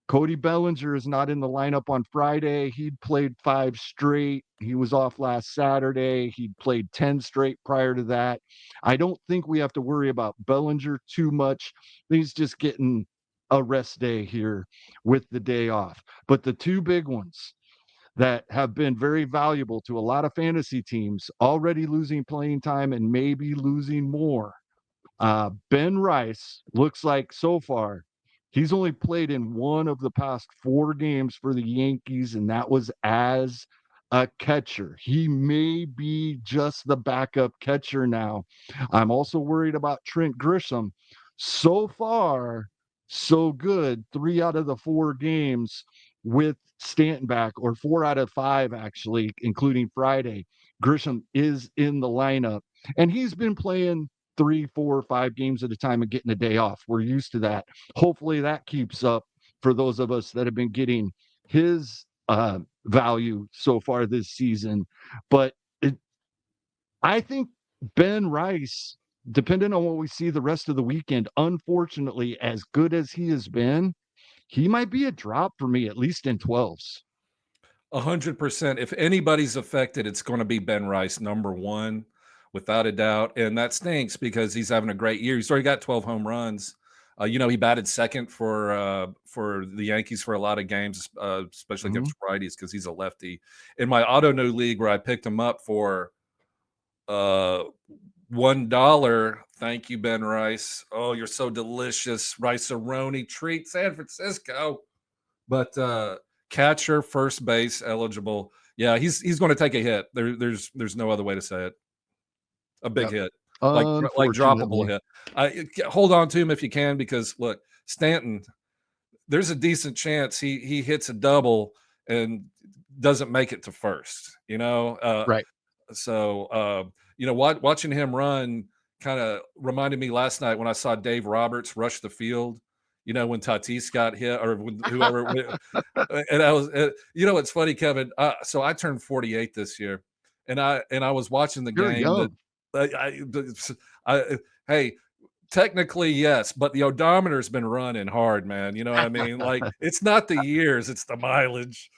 A: Cody Bellinger is not in the lineup on Friday. He'd played 5 straight. He was off last Saturday. He'd played 10 straight prior to that. I don't think we have to worry about Bellinger too much. He's just getting a rest day here with the day off. But the two big ones that have been very valuable to a lot of fantasy teams, already losing playing time and maybe losing more. Ben Rice looks like so far he's only played in one of the past 4 games for the Yankees, and that was as a catcher. He may be just the backup catcher now. I'm also worried about Trent Grisham. So far, so good. 3 out of the 4 games with Stanton back, or 4 out of 5, actually, including Friday. Grisham is in the lineup, and he's been playing 3, 4, 5 games at a time and getting a day off. We're used to that. Hopefully that keeps up for those of us that have been getting his value so far this season. But I think Ben Rice, depending on what we see the rest of the weekend, unfortunately, as good as he has been, he might be a drop for me, at least in 12s.
B: 100%. If anybody's affected, it's going to be Ben Rice, number one, without a doubt. And that stinks because he's having a great year. He's already got 12 home runs. He batted second for the Yankees for a lot of games, especially against righties because he's a lefty. In my auto no league where I picked him up for $1, thank you, Ben Rice. Oh, you're so delicious, Rice-A-Roni treat, San Francisco. But catcher, first base eligible. Yeah, he's going to take a hit. There's no other way to say it. A big hit, like droppable hit. Hold on to him if you can, because look, Stanton, there's a decent chance he hits a double and doesn't make it to first.
A: Right.
B: So watching him run kind of reminded me last night when I saw Dave Roberts rush the field. When Tatis got hit or when whoever, and I was, it's funny, Kevin. So I turned 48 this year, and I was watching the
A: You're
B: game.
A: young.
B: Hey, technically yes, but the odometer's been running hard, man. You know what I mean? Like it's not the years, it's the mileage.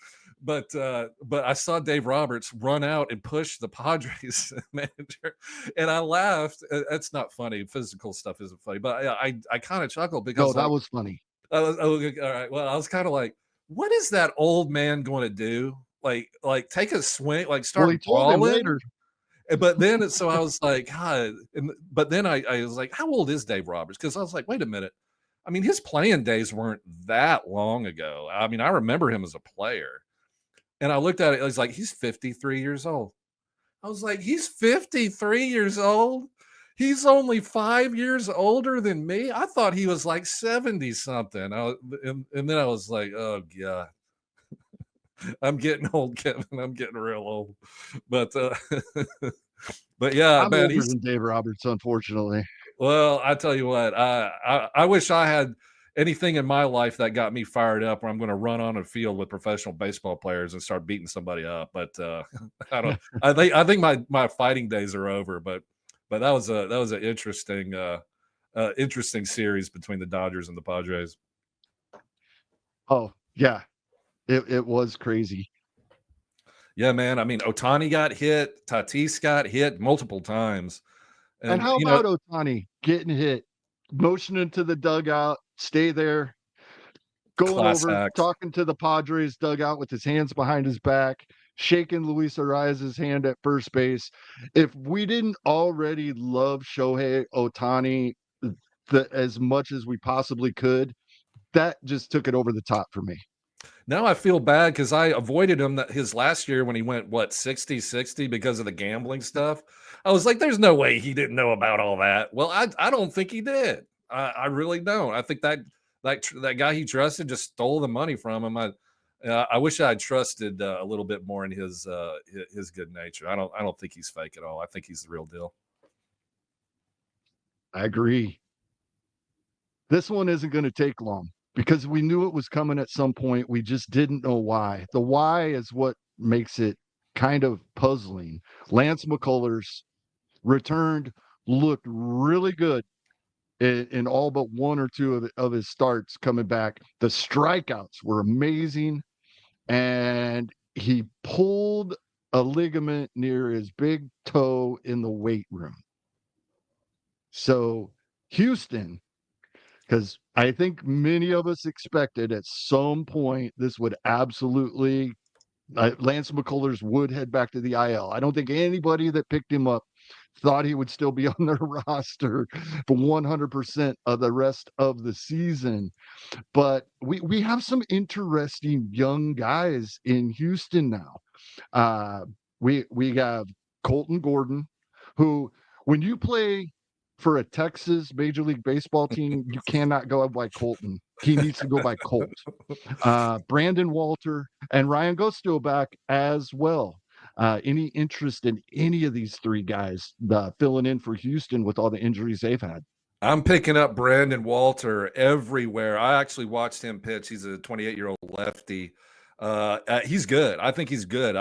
B: But I saw Dave Roberts run out and push the Padres manager, and I laughed. That's not funny. Physical stuff isn't funny, but I kind of chuckled because
A: that was funny.
B: all right. Well, I was kind of like, what is that old man going to do? Like take a swing, like start
A: he told him
B: brawling?
A: later.
B: But then, so I was like, God. But then I was like, how old is Dave Roberts? Because I was like, wait a minute. I mean, his playing days weren't that long ago. I mean, I remember him as a player. And I looked at it, I was like, he's 53 years old. I was like, he's 53 years old? He's only 5 years older than me? I thought he was like 70 something. And then I was like, oh, God. I'm getting old, Kevin. I'm getting real old. But yeah,
A: I'm
B: man,
A: older than Dave Roberts, unfortunately.
B: Well, I tell you what, I wish I had anything in my life that got me fired up where I'm going to run on a field with professional baseball players and start beating somebody up. But I don't. I think my fighting days are over. But that was an interesting series between the Dodgers and the Padres.
A: Oh yeah, it was crazy.
B: Yeah, man. I mean, Ohtani got hit. Tatis got hit multiple times.
A: And how about Ohtani getting hit, motioning to the dugout, stay there, going over, talking to the Padres dugout with his hands behind his back, shaking Luis Ariza's hand at first base. If we didn't already love Shohei Ohtani as much as we possibly could, that just took it over the top for me.
B: Now I feel bad because I avoided him his last year when he went, 60-60 because of the gambling stuff. I was like, there's no way he didn't know about all that. Well, I don't think he did. I really don't. I think that guy he trusted just stole the money from him. I wish I had trusted a little bit more in his good nature. I don't think he's fake at all. I think he's the real deal.
A: I agree. This one isn't going to take long, because we knew it was coming at some point. We just didn't know why. The why is what makes it kind of puzzling. Lance McCullers returned, looked really good in all but one or two of his starts coming back. The strikeouts were amazing, and he pulled a ligament near his big toe in the weight room. So Houston, because I think many of us expected at some point this would absolutely, Lance McCullers would head back to the IL. I don't think anybody that picked him up thought he would still be on their roster for 100% of the rest of the season. But we have some interesting young guys in Houston now. We have Colton Gordon, who, when you play for a Texas Major League Baseball team, you cannot go by Colton. He needs to go by Colt. Brandon Walter and Ryan Gostiel back as well. Any interest in any of these three guys filling in for Houston with all the injuries they've had?
B: I'm picking up Brandon Walter everywhere. I actually watched him pitch. He's a 28-year-old lefty. He's good. I think he's good.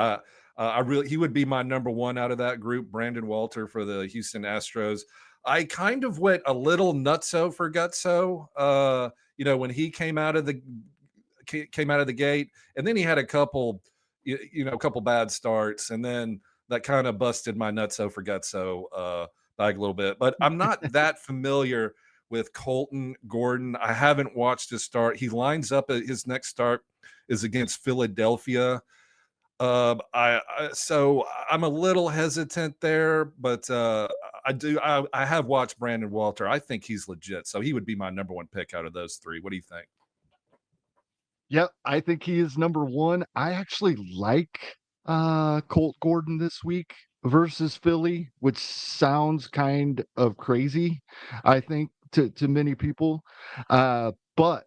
B: He would be my number one out of that group, Brandon Walter for the Houston Astros. I kind of went a little nutso for gutso. When he came out of the gate, and then he had a couple bad starts, and then that kind of busted my nutso for gutso bag a little bit. But I'm not that familiar with Colton Gordon. I haven't watched his start. He lines up at his next start is against Philadelphia. So I'm a little hesitant there, but I have watched Brandon Walter. I think he's legit, so he would be my number one pick out of those three. What do you think?
A: Yep, I think he is number one. I actually like Colt Gordon this week versus Philly, which sounds kind of crazy, I think, to many people. But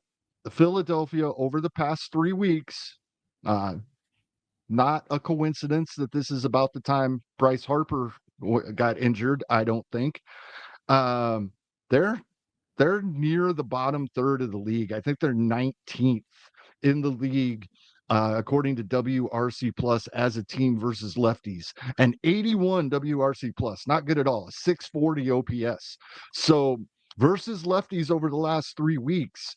A: Philadelphia over the past 3 weeks, not a coincidence that this is about the time Bryce Harper got injured, I don't think. Um, they're near the bottom third of the league. I think they're 19th in the league, according to WRC Plus, as a team versus lefties, and 81 WRC Plus, not good at all. 640 OPS. So versus lefties over the last 3 weeks,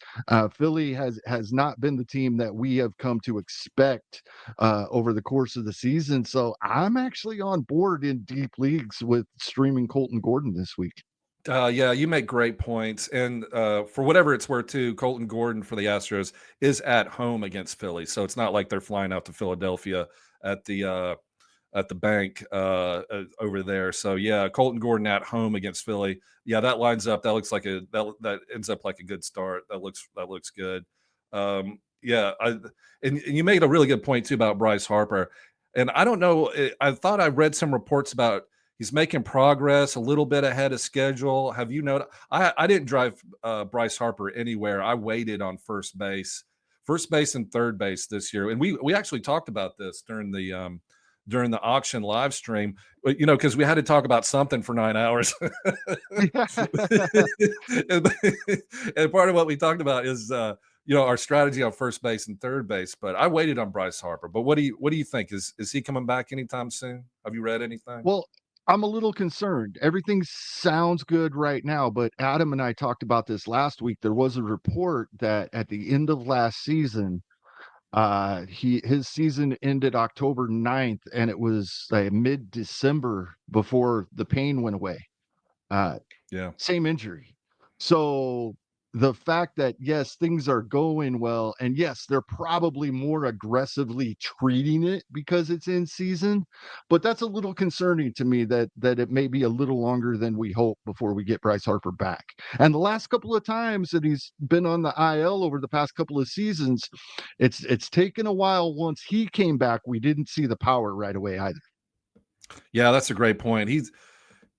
A: Philly has not been the team that we have come to expect over the course of the season. So I'm actually on board in deep leagues with streaming Colton Gordon this week.
B: Yeah, you make great points. And for whatever it's worth, too, Colton Gordon for the Astros is at home against Philly. So it's not like they're flying out to Philadelphia at the bank over there. So yeah, Colton Gordon at home against Philly. Yeah, that lines up. That looks like that ends up like a good start. That looks good. Yeah, and you made a really good point too about Bryce Harper. And I don't know. I thought I read some reports about he's making progress a little bit ahead of schedule. Have you noticed? I didn't drive Bryce Harper anywhere. I waited on first base and third base this year, and we actually talked about this during the auction live stream, because we had to talk about something for 9 hours. and part of what we talked about is our strategy on first base and third base. But I waited on Bryce Harper. But what do you think? Is he coming back anytime soon? Have you read anything?
A: Well, I'm a little concerned. Everything sounds good right now, but Adam and I talked about this last week. There was a report that at the end of last season, his season ended October 9th, and it was mid-December before the pain went away.
B: Yeah.
A: Same injury. So the fact that, yes, things are going well, and yes, they're probably more aggressively treating it because it's in season, but that's a little concerning to me that it may be a little longer than we hope before we get Bryce Harper back. And the last couple of times that he's been on the IL over the past couple of seasons, it's taken a while. Once he came back, we didn't see the power right away either.
B: Yeah, that's a great point.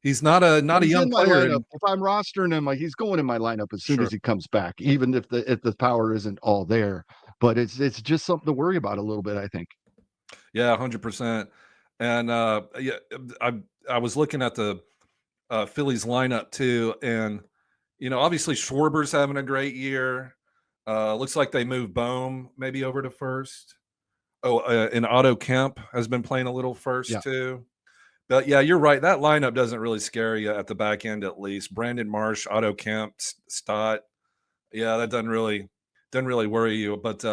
B: He's not a young player.
A: If I'm rostering him, he's going in my lineup as soon
B: Sure.
A: as he comes back, even if the power isn't all there. But it's just something to worry about a little bit, I think.
B: Yeah, 100%. And yeah, I was looking at the Phillies lineup too, and obviously Schwarber's having a great year. Looks like they moved Bohm maybe over to first. Oh, and Otto Kemp has been playing a little first too. But yeah, you're right. That lineup doesn't really scare you at the back end, at least. Brandon Marsh, Otto Kemp, Stott. Yeah, that doesn't really worry you. But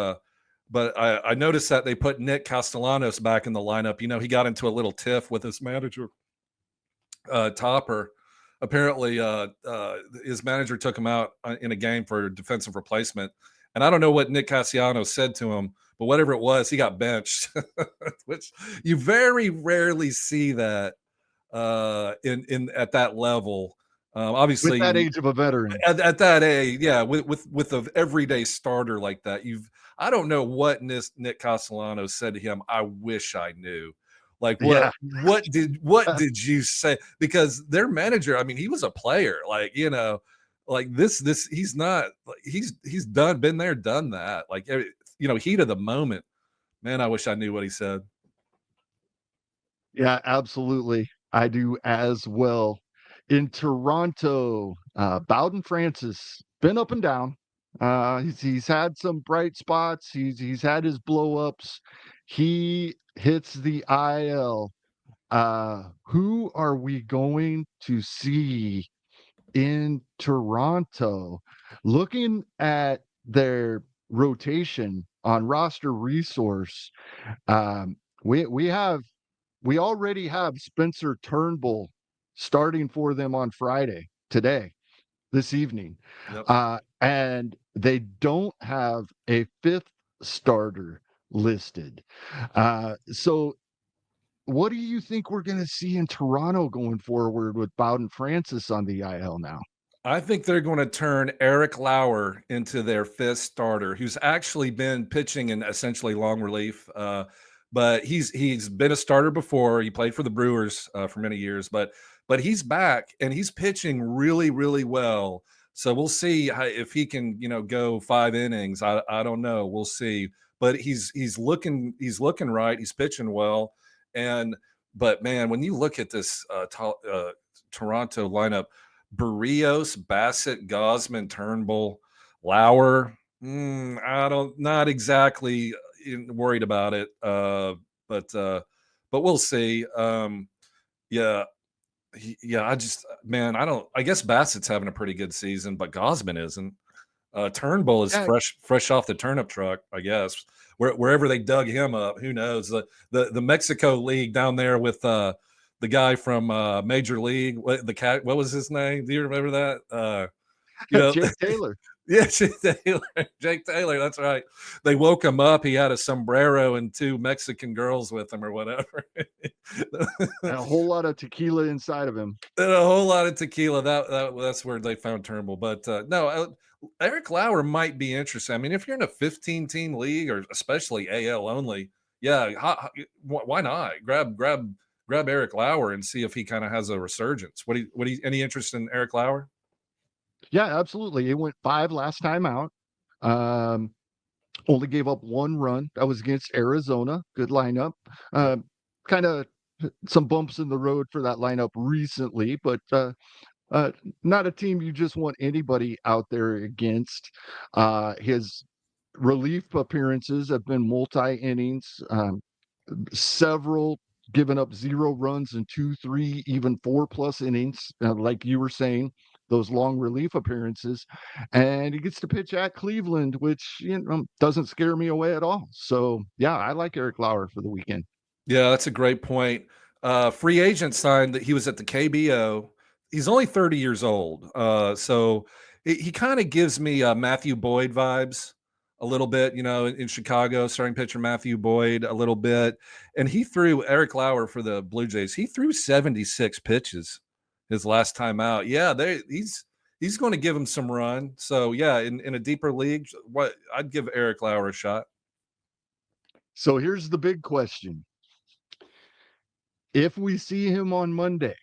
B: I noticed that they put Nick Castellanos back in the lineup. He got into a little tiff with his manager, Topper. Apparently, his manager took him out in a game for defensive replacement. And I don't know what Nick Castellanos said to him, but whatever it was, he got benched, which you very rarely see that in at that level. Obviously,
A: with that age of a veteran,
B: at that age, yeah, with an everyday starter like that, I don't know what Nick Castellanos said to him. I wish I knew. Like what did you say? Because their manager, I mean, he was a player. Like like this he's not. He's been there, done that. Like heat of the moment. Man, I wish I knew what he said.
A: Yeah, absolutely. I do as well. In Toronto, Bowden Francis been up and down. He's had some bright spots. He's had his blow ups. He hits the IL. Who are we going to see in Toronto? Looking at their rotation on roster resource, um, we already have Spencer Turnbull starting for them on Friday, today, this evening.
B: Yep.
A: And they don't have a fifth starter listed. So what do you think we're going to see in Toronto going forward with Bowden Francis on the IL now?
B: I think they're going to turn Eric Lauer into their fifth starter, who's actually been pitching in essentially long relief. But he's been a starter before. He played for the Brewers for many years, but he's back and he's pitching really really well. So we'll see if he can go 5 innings. I don't know. We'll see. But he's looking right. He's pitching well. And but man, when you look at this Toronto lineup, Barrios, Bassett, Gosman, Turnbull, Lauer. Not exactly worried about it. But but we'll see. Yeah, yeah. I guess Bassett's having a pretty good season, but Gosman isn't. Turnbull is
A: Yeah,
B: fresh off the turnip truck, I guess. Wherever they dug him up, who knows? The Mexico League down there with the guy from Major League, what was his name? Do you remember that? You know,
A: Jake Taylor.
B: yeah, Jake Taylor, that's right. They woke him up. He had a sombrero and two Mexican girls with him or whatever.
A: And a whole lot of tequila inside of him.
B: And a whole lot of tequila. That's where they found Turnbull. But no, Eric Lauer might be interesting. I mean, if you're in a 15-team league or especially AL only, yeah, why not grab Eric Lauer and see if he kind of has a resurgence. Any interest in Eric Lauer?
A: Yeah, absolutely. It went 5 last time out. Um, Only gave up 1 run. That was against Arizona. Good lineup. Kind of some bumps in the road for that lineup recently, but uh, not a team you just want anybody out there against. His relief appearances have been multi innings, several given up 0 runs in 2, 3, even 4 plus innings, like you were saying, those long relief appearances. And he gets to pitch at Cleveland, which doesn't scare me away at all. So yeah, I like Eric Lauer for the weekend.
B: Yeah, that's a great point. Free agent signed that he was at the KBO. He's only 30 years old. So he kind of gives me Matthew Boyd vibes a little bit, in Chicago, starting pitcher Matthew Boyd a little bit. And he threw Eric Lauer for the Blue Jays. He threw 76 pitches his last time out. Yeah, he's going to give him some run. So yeah, in a deeper league, I'd give Eric Lauer a shot.
A: So here's the big question. If we see him on Monday,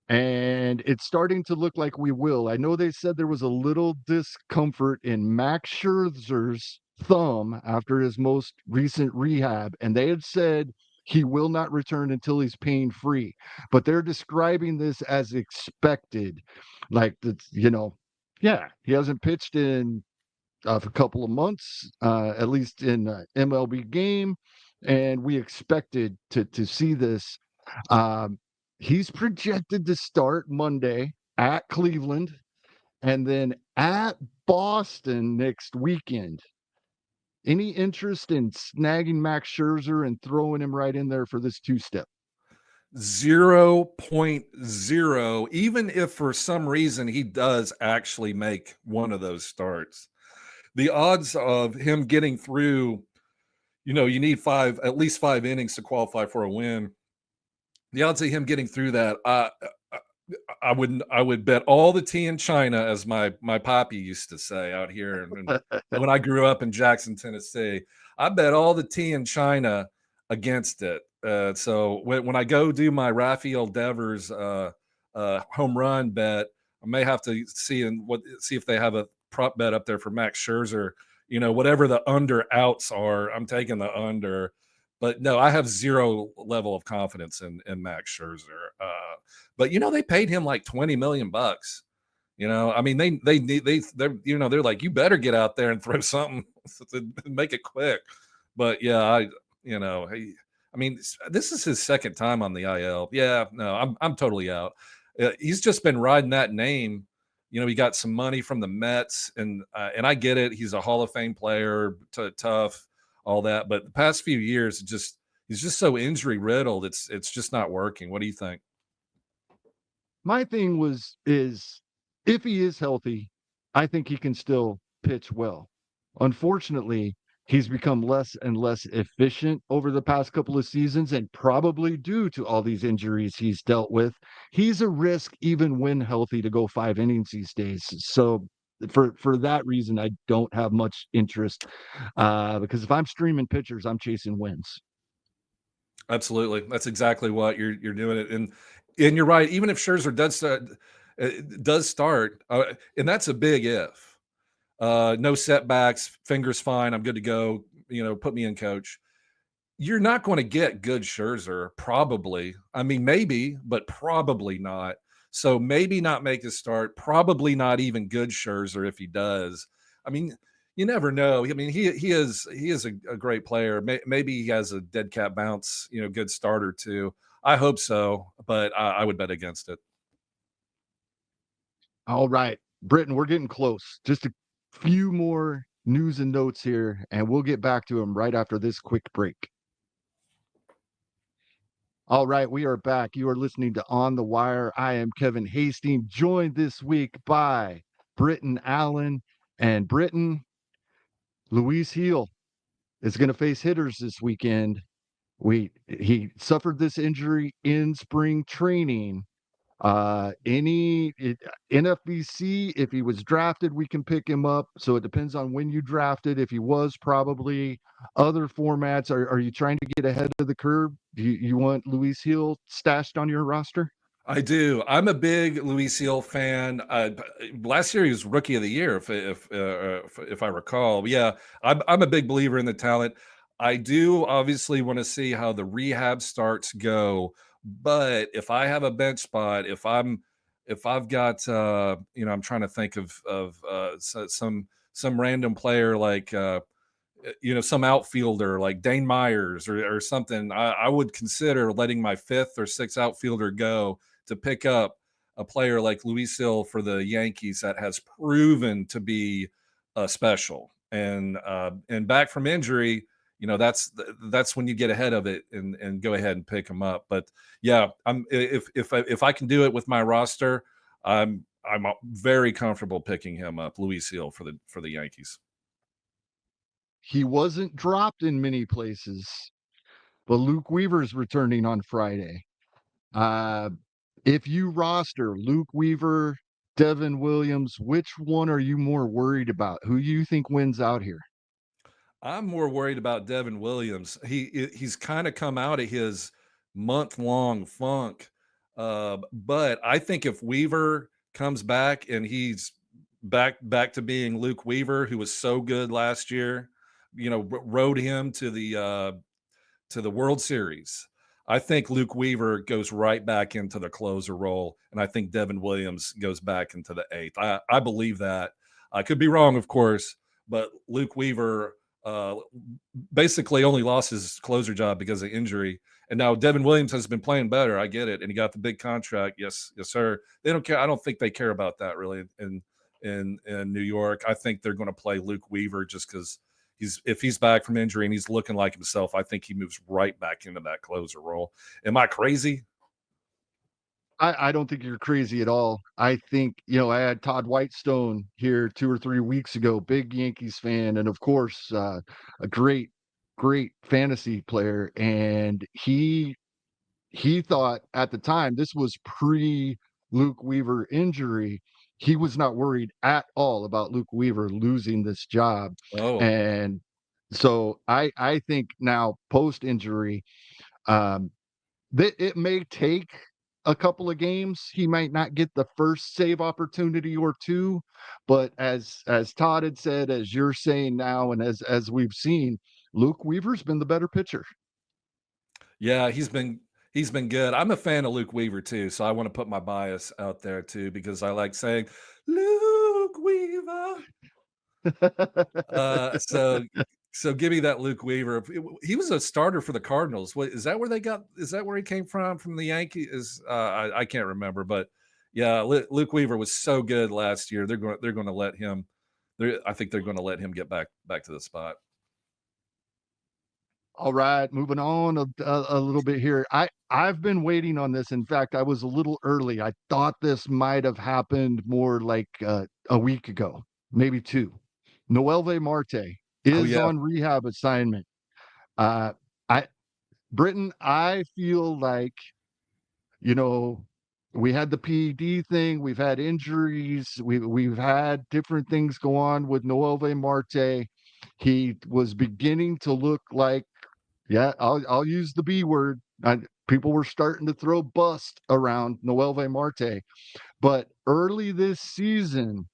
A: and it's starting to look like we will. I know they said there was a little discomfort in Max Scherzer's thumb after his most recent rehab, and they had said he will not return until he's pain free. But they're describing this as expected. Like, yeah, he hasn't pitched in a couple of months, at least in MLB game, and we expected to see this. Um, he's projected to start Monday at Cleveland and then at Boston next weekend. Any interest in snagging Max Scherzer and throwing him right in there for this 2-step?
B: 0.0, even if for some reason he does actually make one of those starts. The odds of him getting through, you need at least 5 innings to qualify for a win. The odds of him getting through that, I would bet all the tea in China, as my poppy used to say out here. And when I grew up in Jackson, Tennessee, I bet all the tea in China against it. So when I go do my Rafael Devers home run bet, I may have to see if they have a prop bet up there for Max Scherzer. Whatever the under outs are, I'm taking the under. But no, I have zero level of confidence in Max Scherzer. But they paid him like 20 million bucks. I mean, they're like, you better get out there and throw something to make it quick. But yeah, I mean, this is his second time on the IL. Yeah, no, I'm totally out. He's just been riding that name. He got some money from the Mets, and I get it. He's a Hall of Fame player, tough, all that. But the past few years, he's just so injury riddled. It's just not working. What do you think?
A: My thing is if he is healthy, I think he can still pitch well. Unfortunately, he's become less and less efficient over the past couple of seasons, and probably due to all these injuries he's dealt with. He's a risk even when healthy to go 5 innings these days. So for that reason, I don't have much interest because if I'm streaming pitchers, I'm chasing wins.
B: Absolutely, that's exactly what you're doing it, and you're right. Even if Scherzer does start, and that's a big if. No setbacks, fingers fine. I'm good to go. Put me in, coach. You're not going to get good Scherzer, probably. I mean, maybe, but probably not. So maybe not make a start. Probably not even good Scherzer if he does. I mean, you never know. I mean, he is a great player. Maybe he has a dead cat bounce, good starter too. I hope so, but I would bet against it.
A: All right, Britton, we're getting close. Just a few more news and notes here, and we'll get back to them right after this quick break. All right, we are back. You are listening to On the Wire. I am Kevin Hasting, joined this week by Britton Allan. And Britton, Luis Heel is going to face hitters this weekend. He suffered this injury in spring training. NFBC, if he was drafted, we can pick him up. So it depends on when you drafted. If he was, probably other formats. Are you trying to get ahead of the curve? Do you want Luis Hill stashed on your roster?
B: I do. I'm a big Luis Seal fan. Last year he was Rookie of the Year, if I recall. Yeah, I'm a big believer in the talent. I do obviously want to see how the rehab starts go, but if I have a bench spot, if I've got I'm trying to think of some random player like some outfielder like Dane Myers or something, I would consider letting my fifth or sixth outfielder go to pick up a player like Luis Hill for the Yankees that has proven to be special and back from injury. That's when you get ahead of it and go ahead and pick him up. But yeah, if I can do it with my roster, I'm very comfortable picking him up, Luis Hill for the Yankees.
A: He wasn't dropped in many places, but Luke Weaver's returning on Friday. Uh, if you roster Luke Weaver, Devin Williams, which one are you more worried about? Who you think wins out here?
B: I'm more worried about Devin Williams. He's kind of come out of his month-long funk, but I think if Weaver comes back and he's back to being Luke Weaver, who was so good last year, rode him to the World Series. I think Luke Weaver goes right back into the closer role, and I think Devin Williams goes back into the eighth. I believe that. I could be wrong, of course, but Luke Weaver basically only lost his closer job because of injury. And now Devin Williams has been playing better. I get it, and he got the big contract. Yes, yes, sir. They don't care. I don't think they care about that really in New York. I think they're going to play Luke Weaver just because if he's back from injury and he's looking like himself. I think he moves right back into that closer role. Am I crazy?
A: I don't think you're crazy at all. I think, I had Todd Whitestone here 2 or 3 weeks ago, big Yankees fan, and of course, a great fantasy player. And he thought at the time, this was pre Luke Weaver injury. He was not worried at all about Luke Weaver losing this job.
B: Oh,
A: And so I think now post injury, um, that it may take a couple of games. He might not get the first save opportunity or two, but as Todd had said, as you're saying now, and as we've seen, Luke Weaver's been the better pitcher.
B: Yeah, he's been good. I'm a fan of Luke Weaver too, so I want to put my bias out there too because I like saying Luke Weaver. Uh, so so give me that Luke Weaver. He was a starter for the Cardinals. What is that where they got is that where he came from the Yankees? I can't remember, but yeah, Luke Weaver was so good last year. They're going to let him I think they're going to let him get back to the spot.
A: All right, moving on a little bit here. I've been waiting on this. In fact, I was a little early. I thought this might have happened more like a week ago, maybe two. Noelvi Marte
B: Oh
A: is
B: yeah.
A: on rehab assignment. Uh, I Britton, I feel like, you know, we had the PED thing, we've had injuries, we've had different things go on with Noelvi Marte. He was beginning to look like, yeah, I'll use the B word. People were starting to throw bust around Noelvi Marte, but early this season,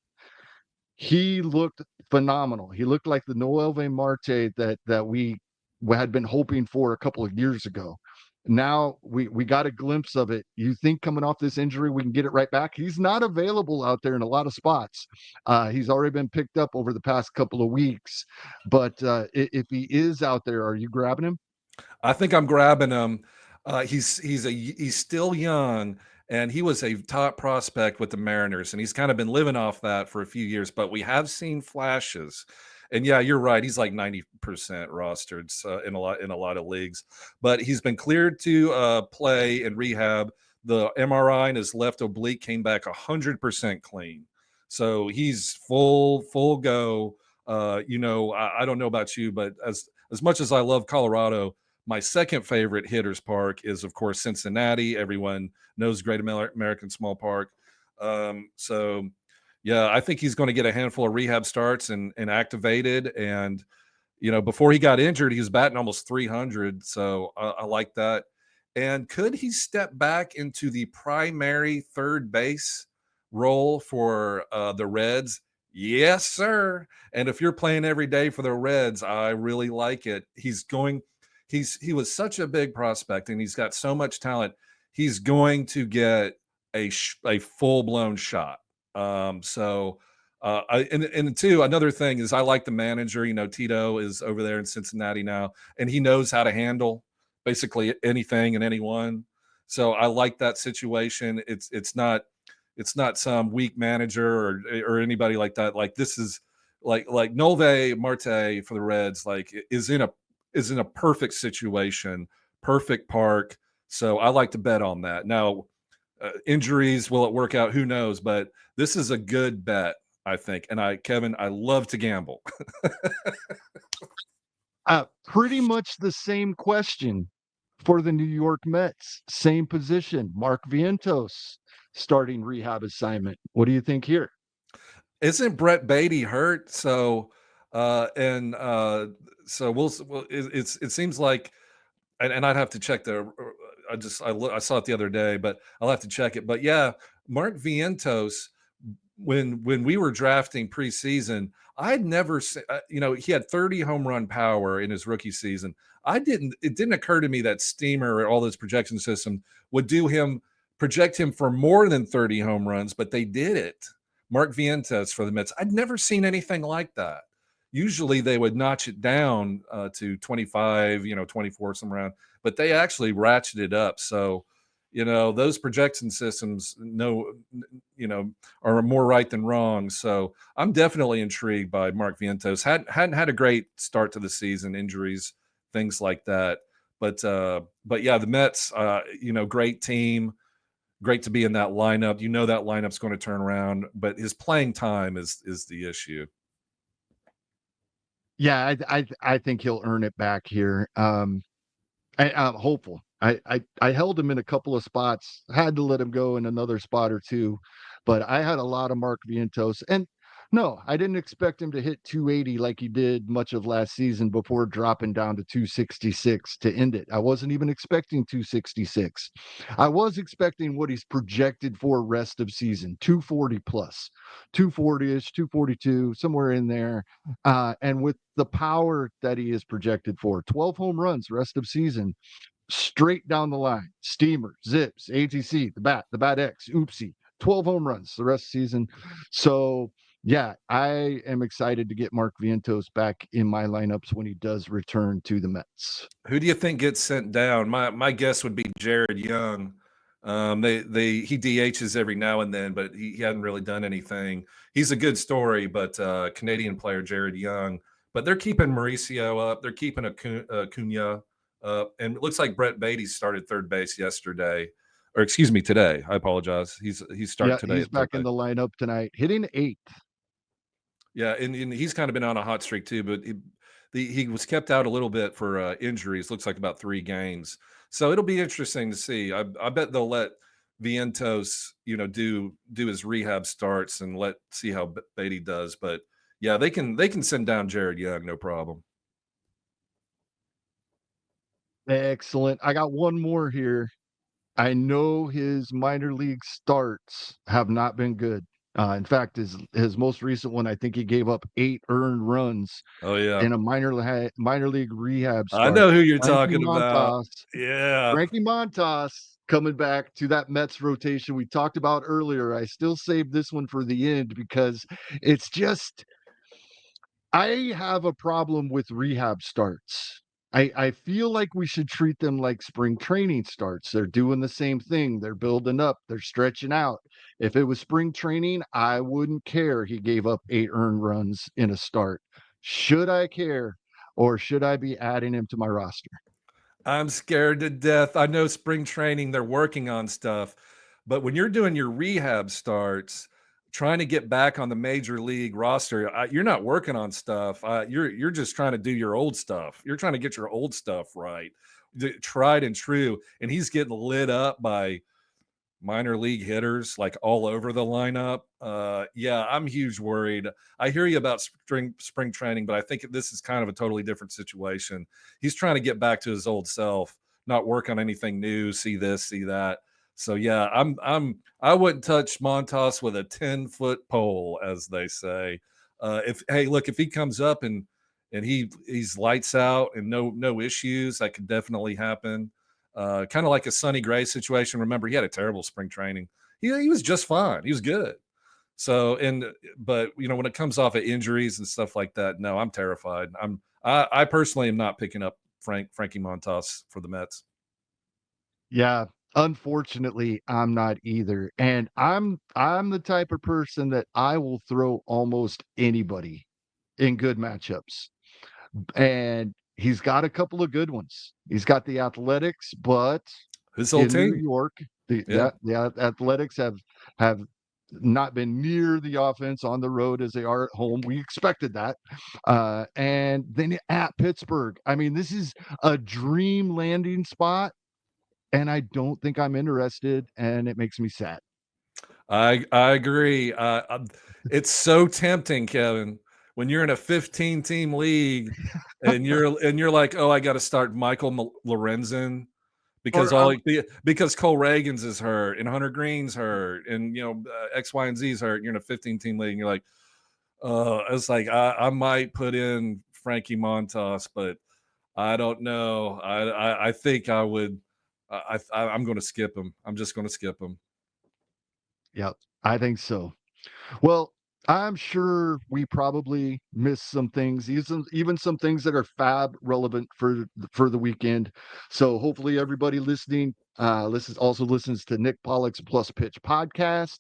A: he looked phenomenal. He looked like the Noelvi Marte that we had been hoping for a couple of years ago. Now we got a glimpse of it. You think coming off this injury we can get it right back? He's not available out there in a lot of spots. He's already been picked up over the past couple of weeks, but if he is out there, are you grabbing him?
B: I think I'm grabbing him. He's still young, and he was a top prospect with the Mariners, and he's kind of been living off that for a few years. But we have seen flashes, and yeah, you're right. He's like 90% rostered in a lot of leagues, but he's been cleared to play in rehab. The MRI in his left oblique came back 100% clean, so he's full go. I don't know about you, but as much as I love Colorado, my second favorite hitters park is, of course, Cincinnati. Everyone knows Great American Small Park. So, yeah, I think he's going to get a handful of rehab starts and activated. And before he got injured, he was batting almost 300. So I like that. And could he step back into the primary third base role for the Reds? Yes, sir. And if you're playing every day for the Reds, I really like it. He was such a big prospect and he's got so much talent. He's going to get a full blown shot. And two, another thing is I like the manager. Tito is over there in Cincinnati now, and he knows how to handle basically anything and anyone. So I like that situation. It's not some weak manager or anybody like that. Like this is like Nolve Marte for the Reds, like is in a perfect situation, perfect park. So I like to bet on that. Now, injuries, will it work out? Who knows? But this is a good bet, I think. And Kevin, I love to gamble.
A: Pretty much the same question for the New York Mets. Same position. Mark Vientos starting rehab assignment. What do you think here?
B: Isn't Brett Beatty hurt? And so it seems like, and I'd have to check I saw it the other day, but I'll have to check it. But yeah, Mark Vientos, when we were drafting preseason, I'd never seen, he had 30 home run power in his rookie season. It didn't occur to me that Steamer or all this projection system would project him for more than 30 home runs, but they did it. Mark Vientos for the Mets. I'd never seen anything like that. Usually they would notch it down to 25, 24, some around, but they actually ratcheted up. So, those projection systems are more right than wrong. So I'm definitely intrigued by Mark Vientos. Hadn't had a great start to the season, injuries, things like that. But yeah, the Mets, great team, great to be in that lineup. That lineup's going to turn around, but his playing time is the issue.
A: Yeah, I think he'll earn it back here. I'm hopeful. I held him in a couple of spots, had to let him go in another spot or two, but I had a lot of Mark Vientos. And no, I didn't expect him to hit 280 like he did much of last season before dropping down to 266 to end it. I wasn't even expecting 266. I was expecting what he's projected for rest of season, 240 plus, 240-ish, 242, somewhere in there. And with the power that he is projected for, 12 home runs rest of season, straight down the line. Steamer, Zips, ATC, the Bat X, Oopsie, 12 home runs the rest of the season. So yeah, I am excited to get Mark Vientos back in my lineups when he does return to the Mets.
B: Who do you think gets sent down? My guess would be Jared Young. He DHs every now and then, but he hadn't really done anything. He's a good story, but Canadian player Jared Young. But they're keeping Mauricio up. They're keeping Acuna up, and it looks like Brett Beatty started third base yesterday, or excuse me, today. I apologize. He's started today.
A: He's back in the lineup tonight, hitting 8th.
B: Yeah, and he's kind of been on a hot streak too, but he was kept out a little bit for injuries. Looks like about 3 games. So it'll be interesting to see. I bet they'll let Vientos, do his rehab starts and see how Beatty does. But yeah, they can send down Jared Young, no problem.
A: Excellent. I got one more here. I know his minor league starts have not been good. In fact, his most recent one, I think he gave up 8 earned runs.
B: Oh yeah,
A: in a minor league rehab start.
B: I know who you're
A: Frankie
B: talking about. Yeah,
A: Frankie Montas coming back to that Mets rotation we talked about earlier. I still saved this one for the end because it's just I have a problem with rehab starts. I feel like we should treat them like spring training starts. They're doing the same thing. They're building up, they're stretching out. If it was spring training, I wouldn't care he gave up 8 earned runs in a start. Should I care, or should I be adding him to my roster?
B: I'm scared to death. I know spring training, they're working on stuff, but when you're doing your rehab starts, trying to get back on the major league roster, you're not working on stuff. You're just trying to do your old stuff. You're trying to get your old stuff right, tried and true. And he's getting lit up by minor league hitters like all over the lineup. Yeah, I'm huge worried. I hear you about spring training, but I think this is kind of a totally different situation. He's trying to get back to his old self, not work on anything new, see this, see that. So yeah, I wouldn't touch Montas with a 10-foot pole, as they say. If he comes up and he's lights out and no issues, that could definitely happen. Kind of like a Sonny Gray situation. Remember, he had a terrible spring training. He was just fine. He was good. So, but when it comes off of injuries and stuff like that, no, I'm terrified. I personally am not picking up Frankie Montas for the Mets.
A: Yeah, unfortunately, I'm not either. And I'm the type of person that I will throw almost anybody in good matchups. And he's got a couple of good ones. He's got the Athletics, but
B: his whole team,
A: New York, the Athletics have not been near the offense on the road as they are at home. We expected that. And then at Pittsburgh, I mean, this is a dream landing spot, and I don't think I'm interested, and it makes me sad.
B: I agree. It's so tempting, Kevin, when you're in a 15-team league and you're like, oh, I got to start Michael Lorenzen because because Cole Reagans is hurt and Hunter Green's hurt and X, Y, and Z's hurt. You're in a 15-team league and you're like, it's like I might put in Frankie Montas, but I don't know. I think I would. I'm going to skip him. I'm just going to skip him.
A: Yep, I think so. Well, I'm sure we probably missed some things, even some things that are FAAB relevant for the weekend. So hopefully everybody listening listens to Nick Pollock's Plus Pitch podcast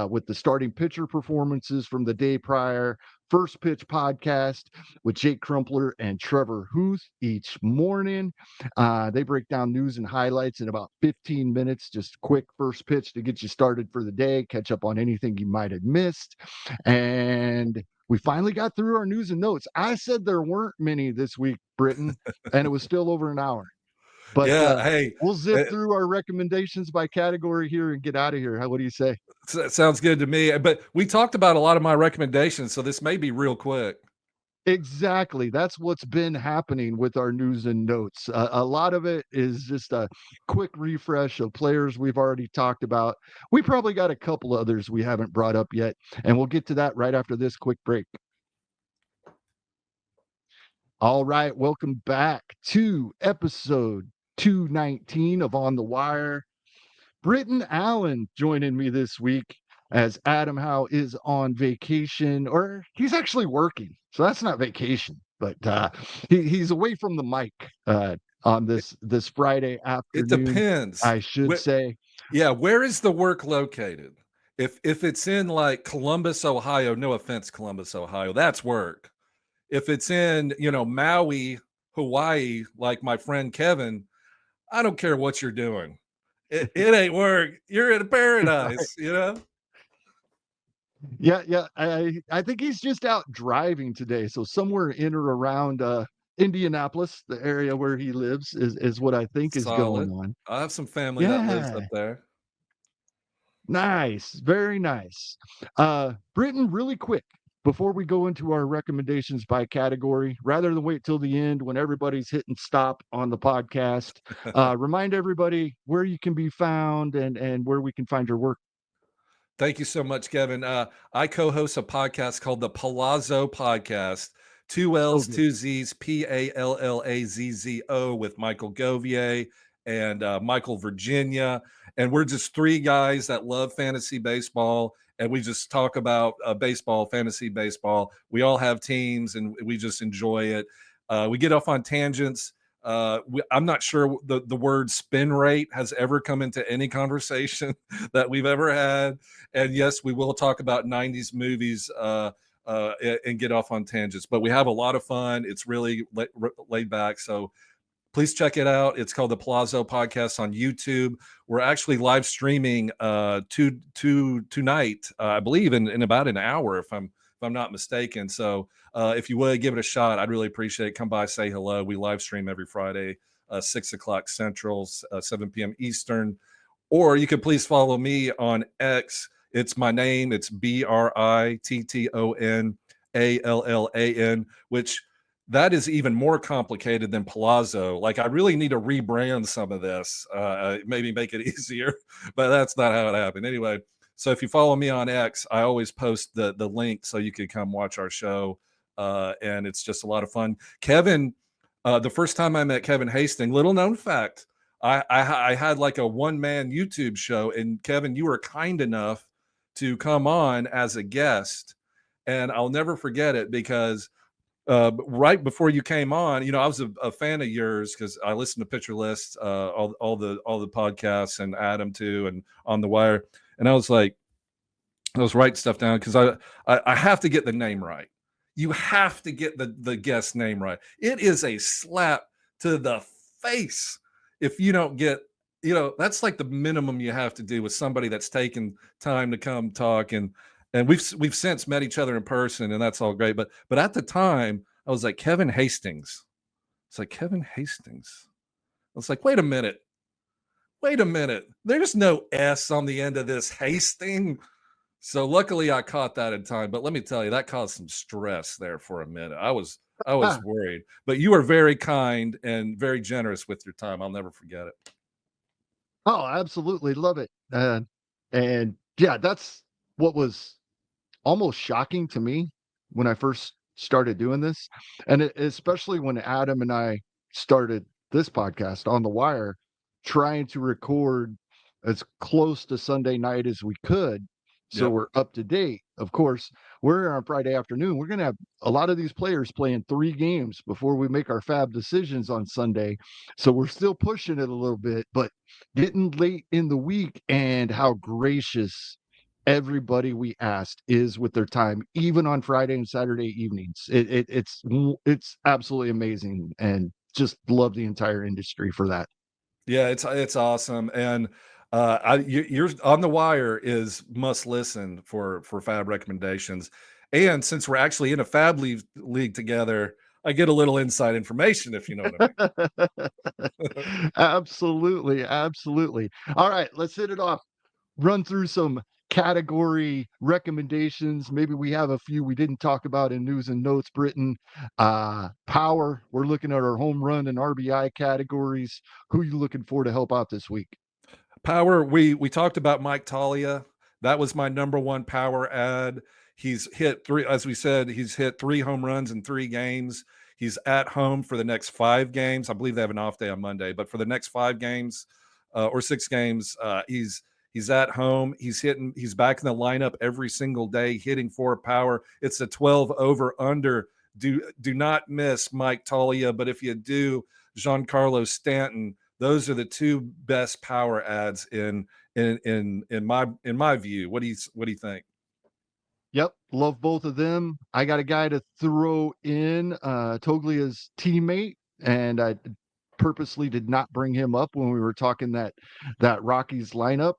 A: with the starting pitcher performances from the day prior. First Pitch podcast with Jake Crumpler and Trevor Huth each morning. They break down news and highlights in about 15 minutes, just quick first pitch to get you started for the day, catch up on anything you might have missed. And we finally got through our news and notes. I said there weren't many this week, Britton, and it was still over an hour. But
B: hey,
A: we'll zip through our recommendations by category here and get out of here. What do you say?
B: Sounds good to me. But we talked about a lot of my recommendations, so this may be real quick.
A: Exactly. That's what's been happening with our news and notes. A lot of it is just a quick refresh of players we've already talked about. We probably got a couple others we haven't brought up yet, and we'll get to that right after this quick break. All right, welcome back to episode 219 of On the Wire. Britton Allan joining me this week as Adam Howe is on vacation, or he's actually working. So that's not vacation, but he's away from the mic on this Friday
B: It
A: afternoon,
B: depends.
A: I should say.
B: Yeah, where is the work located? If it's in like Columbus, Ohio, no offense, Columbus, Ohio, that's work. If it's in, Maui, Hawaii, like my friend Kevin, I don't care what you're doing. It ain't work. You're in a paradise,
A: Yeah, yeah. I think he's just out driving today. So somewhere in or around Indianapolis, the area where he lives, is what I think is going
B: Solid.
A: on.
B: I have some family that lives up
A: Yeah.
B: there.
A: Nice. Very nice. Britton, really quick, before we go into our recommendations by category, rather than wait till the end when everybody's hitting stop on the podcast, remind everybody where you can be found and where we can find your work.
B: Thank you so much, Kevin. I co-host a podcast called the Palazzo Podcast. Two
A: Oh,
B: L's,
A: good.
B: two Z's, PALLAZZO with Michael Govier and Michael Virginia. And we're just three guys that love fantasy baseball. And we just talk about baseball, fantasy baseball. We all have teams and we just enjoy it. We get off on tangents. I'm not sure the word spin rate has ever come into any conversation that we've ever had. And yes, we will talk about 90s movies and get off on tangents, but we have a lot of fun. It's really laid back. So please check it out. It's called the Palazzo Podcast on YouTube. We're actually live streaming tonight, I believe in about an hour, if I'm not mistaken. So if you would give it a shot, I'd really appreciate it. Come by, say hello. We live stream every Friday, 6 o'clock Central, 7 p.m. Eastern. Or you could please follow me on X. It's my name. It's BRITTONALLAN, which that is even more complicated than Palazzo. Like, I really need to rebrand some of this, maybe make it easier, but that's not how it happened. Anyway, so if you follow me on X, I always post the link so you can come watch our show, and it's just a lot of fun. Kevin, the first time I met Kevin Hasting, little known fact, I had like a one-man YouTube show, and Kevin, you were kind enough to come on as a guest, and I'll never forget it because right before you came on, I was a fan of yours because I listened to Pitcher List, all the podcasts, and Adam too, and On the Wire, and I was writing stuff down because I have to get the name right. You have to get the guest name right. It is a slap to the face if you don't get. That's like the minimum you have to do with somebody that's taken time to come talk, and we've since met each other in person, and that's all great. But at the time, I was like, Kevin Hastings. It's like, Kevin Hastings. I was like, wait a minute. There's no S on the end of this Hastings. So luckily I caught that in time. But let me tell you, that caused some stress there for a minute. I was worried. But you were very kind and very generous with your time. I'll never forget it.
A: Oh, absolutely love it. And yeah, that's what was almost shocking to me when I first started doing this. And especially when Adam and I started this podcast on the wire, trying to record as close to Sunday night as we could. So
B: Yep.
A: we're up to date. Of course, we're on Friday afternoon. We're going to have a lot of these players playing 3 games before we make our FAAB decisions on Sunday. So we're still pushing it a little bit, but getting late in the week, and how gracious everybody we asked is with their time, even on Friday and Saturday evenings. It's absolutely amazing, and just love the entire industry for that.
B: Yeah, it's awesome. And you're On the Wire is must listen for FAAB recommendations. And since we're actually in a FAAB league together, I get a little inside information, if you know what I mean.
A: Absolutely, absolutely. All right, let's hit it off. Run through some category recommendations. Maybe we have a few we didn't talk about in news and notes, Britton. Power, we're looking at our home run and RBI categories. Who are you looking for to help out this week?
B: Power, we talked about Mike Toglia. That was my number one power ad. He's hit 3, as we said, he's hit 3 home runs in 3 games. He's at home for the next 5 games. I believe they have an off day on Monday, but for the next 5 games or 6 games, he's at home. He's back in the lineup every single day, hitting for power. It's a 12 over under. Do not miss Mike Toglia, but if you do, Giancarlo Stanton. Those are the 2 best power ads in my view. What do you think?
A: Yep, love both of them. I got a guy to throw in, Toglia's teammate, and I purposely did not bring him up when we were talking that Rockies lineup.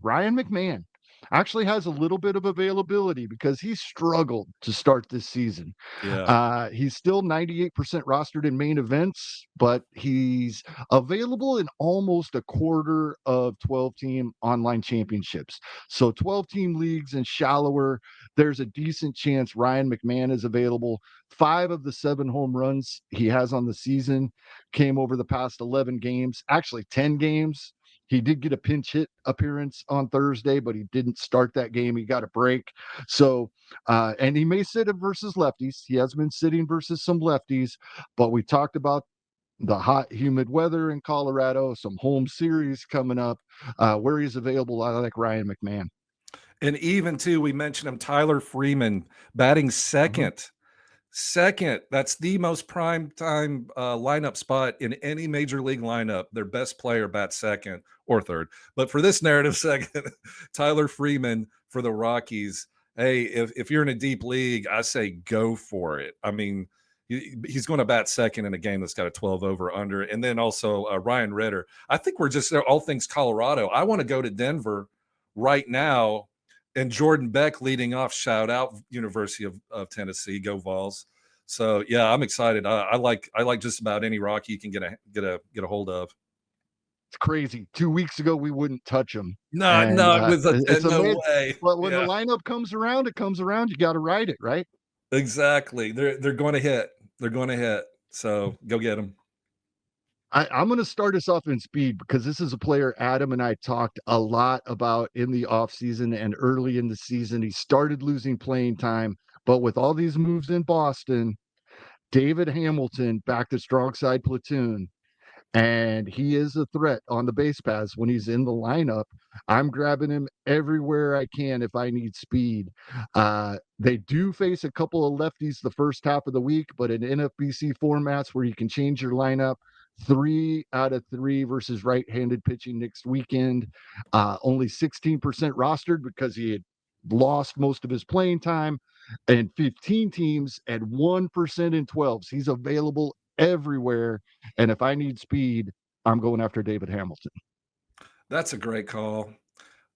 A: Ryan McMahon actually has a little bit of availability because he struggled to start this season.
B: Yeah.
A: He's still 98% rostered in main events, but he's available in almost a quarter of 12-team online championships. So 12-team leagues and shallower, there's a decent chance Ryan McMahon is available. 5 of the 7 home runs he has on the season came over the past 11 games, actually 10 games. He did get a pinch hit appearance on Thursday, but he didn't start that game. He got a break. So, and he may sit versus lefties. He has been sitting versus some lefties, but we talked about the hot, humid weather in Colorado, some home series coming up, where he's available. I like Ryan McMahon.
B: And even too, we mentioned him, Tyler Freeman batting
A: Mhm.
B: second. Second, that's the most prime time lineup spot in any major league lineup. Their best player bats second or third. But for this narrative second, Tyler Freeman for the Rockies. Hey, if you're in a deep league, I say go for it. I mean, he's going to bat second in a game that's got a 12 over under. And then also Ryan Ritter. I think we're just all things Colorado. I want to go to Denver right now and Jordan Beck leading off. Shout out University of Tennessee, go Vols. So yeah, I'm excited. I like just about any Rocky you can get a hold of.
A: It's crazy. 2 weeks ago, we wouldn't touch him,
B: No,
A: and
B: no, with
A: it's
B: no
A: amazing.
B: way.
A: But when the
B: Yeah,
A: lineup comes around, it comes around. You got to ride it, right?
B: exactly. They're going to hit. They're going to hit. So go get them.
A: I'm going to start us off in speed because this is a player Adam and I talked a lot about in the offseason and early in the season. He started losing playing time, but with all these moves in Boston, David Hamilton back to strong side platoon, and he is a threat on the base paths when he's in the lineup. I'm grabbing him everywhere I can if I need speed. They do face a couple of lefties the first half of the week, but in NFBC formats where you can change your lineup, 3 out of 3 versus right-handed pitching next weekend. Only 16% rostered because he had lost most of his playing time, and 15 teams at 1% in 12s. He's available everywhere. And if I need speed, I'm going after David Hamilton.
B: That's a great call.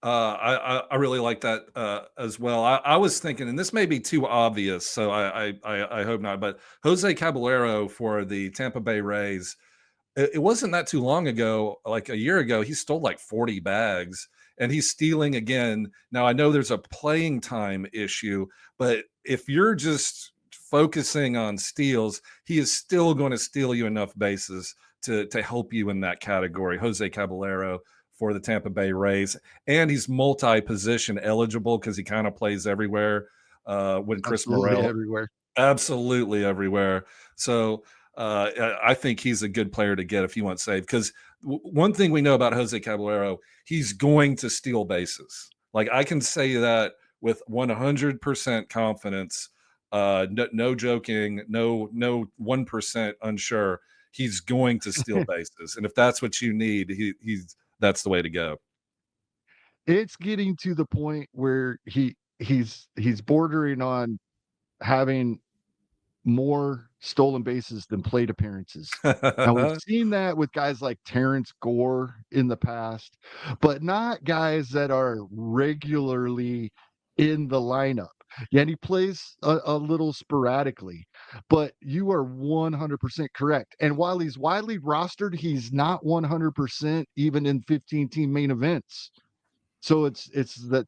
B: I really like that as well. I was thinking, and this may be too obvious, so I hope not. But Jose Caballero for the Tampa Bay Rays. It wasn't that too long ago, like a year ago, he stole like 40 bags and he's stealing again. Now, I know there's a playing time issue, but if you're just focusing on steals, he is still going to steal you enough bases to help you in that category. Jose Caballero for the Tampa Bay Rays. And he's multi-position eligible because he kind of plays everywhere when Chris
A: Absolutely
B: Morel.
A: everywhere.
B: Absolutely everywhere. So I think he's a good player to get if you want save. Because one thing we know about Jose Caballero, he's going to steal bases. Like I can say that with 100% confidence. No joking. No 1% unsure. He's going to steal bases, and if that's what you need, that's the way to go.
A: It's getting to the point where he's bordering on having more stolen bases than plate appearances. And we've seen that with guys like Terrence Gore in the past, but not guys that are regularly in the lineup. Yeah, and he plays a little sporadically, but you are 100% correct. And while he's widely rostered, he's not 100% even in 15-team main events. So it's that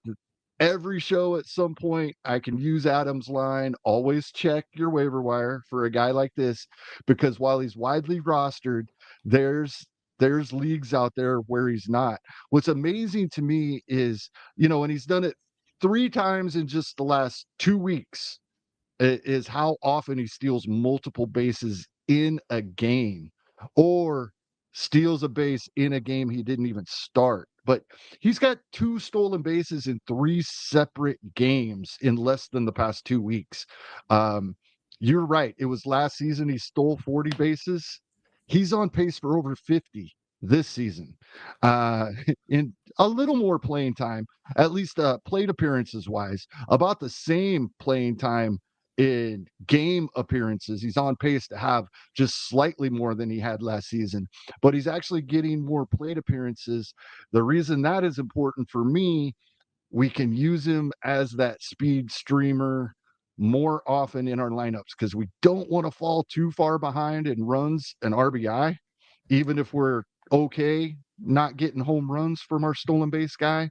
A: every show at some point I can use Adam's line, always check your waiver wire for a guy like this, because while he's widely rostered, there's leagues out there where he's not. What's amazing to me is, and he's done it 3 times in just the last 2 weeks. is how often he steals multiple bases in a game, or steals a base in a game he didn't even start. But he's got 2 stolen bases in 3 separate games in less than the past 2 weeks. You're right. It was last season he stole 40 bases. He's on pace for over 50 this season. Uh, in a little more playing time, at least plate appearances wise, about the same playing time in game appearances. He's on pace to have just slightly more than he had last season, but he's actually getting more plate appearances. The reason that is important for me, we can use him as that speed streamer more often in our lineups because we don't want to fall too far behind in runs and RBI, even if we're okay not getting home runs from our stolen base guy.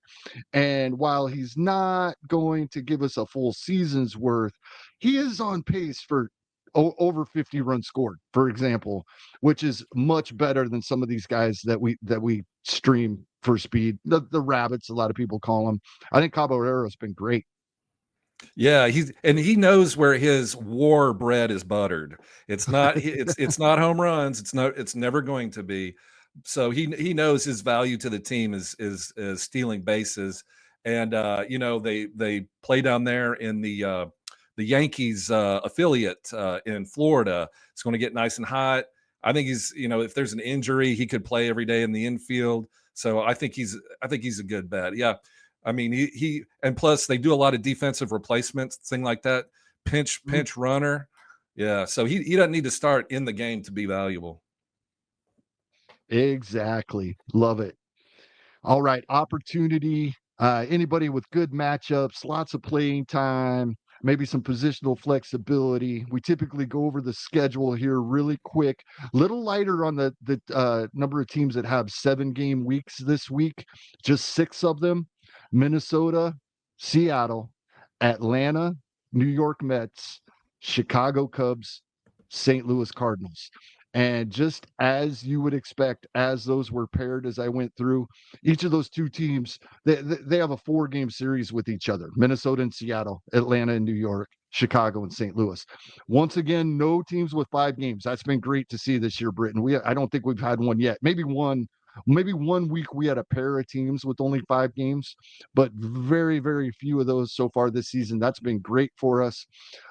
A: And while he's not going to give us a full season's worth, he is on pace for over 50 runs scored, for example, which is much better than some of these guys that we stream for speed. The rabbits, a lot of people call them. I think Caballero's been great.
B: Yeah, he knows where his war bread is buttered. It's not it's not home runs. It's never going to be. So he knows his value to the team is stealing bases. And they play down there in the Yankees affiliate in Florida. It's going to get nice and hot. I think if there's an injury, he could play every day in the infield. So I think he's a good bet. Yeah. I mean, he and plus they do a lot of defensive replacements, thing like that. Pinch runner. Yeah. So he doesn't need to start in the game to be valuable.
A: Exactly. Love it. All right, opportunity. Anybody with good matchups, lots of playing time, maybe some positional flexibility. We typically go over the schedule here really quick. Little lighter on the number of teams that have 7-game weeks this week. Just 6 of them: Minnesota, Seattle, Atlanta, New York Mets, Chicago Cubs, St. Louis Cardinals. And just as you would expect, as those were paired, as I went through, each of those 2 teams, they have a 4-game series with each other: Minnesota and Seattle, Atlanta and New York, Chicago and St. Louis. Once again, no teams with 5 games. That's been great to see this year, Britton. I don't think we've had one yet. Maybe one week we had a pair of teams with only 5 games, but very, very few of those so far this season. That's been great for us.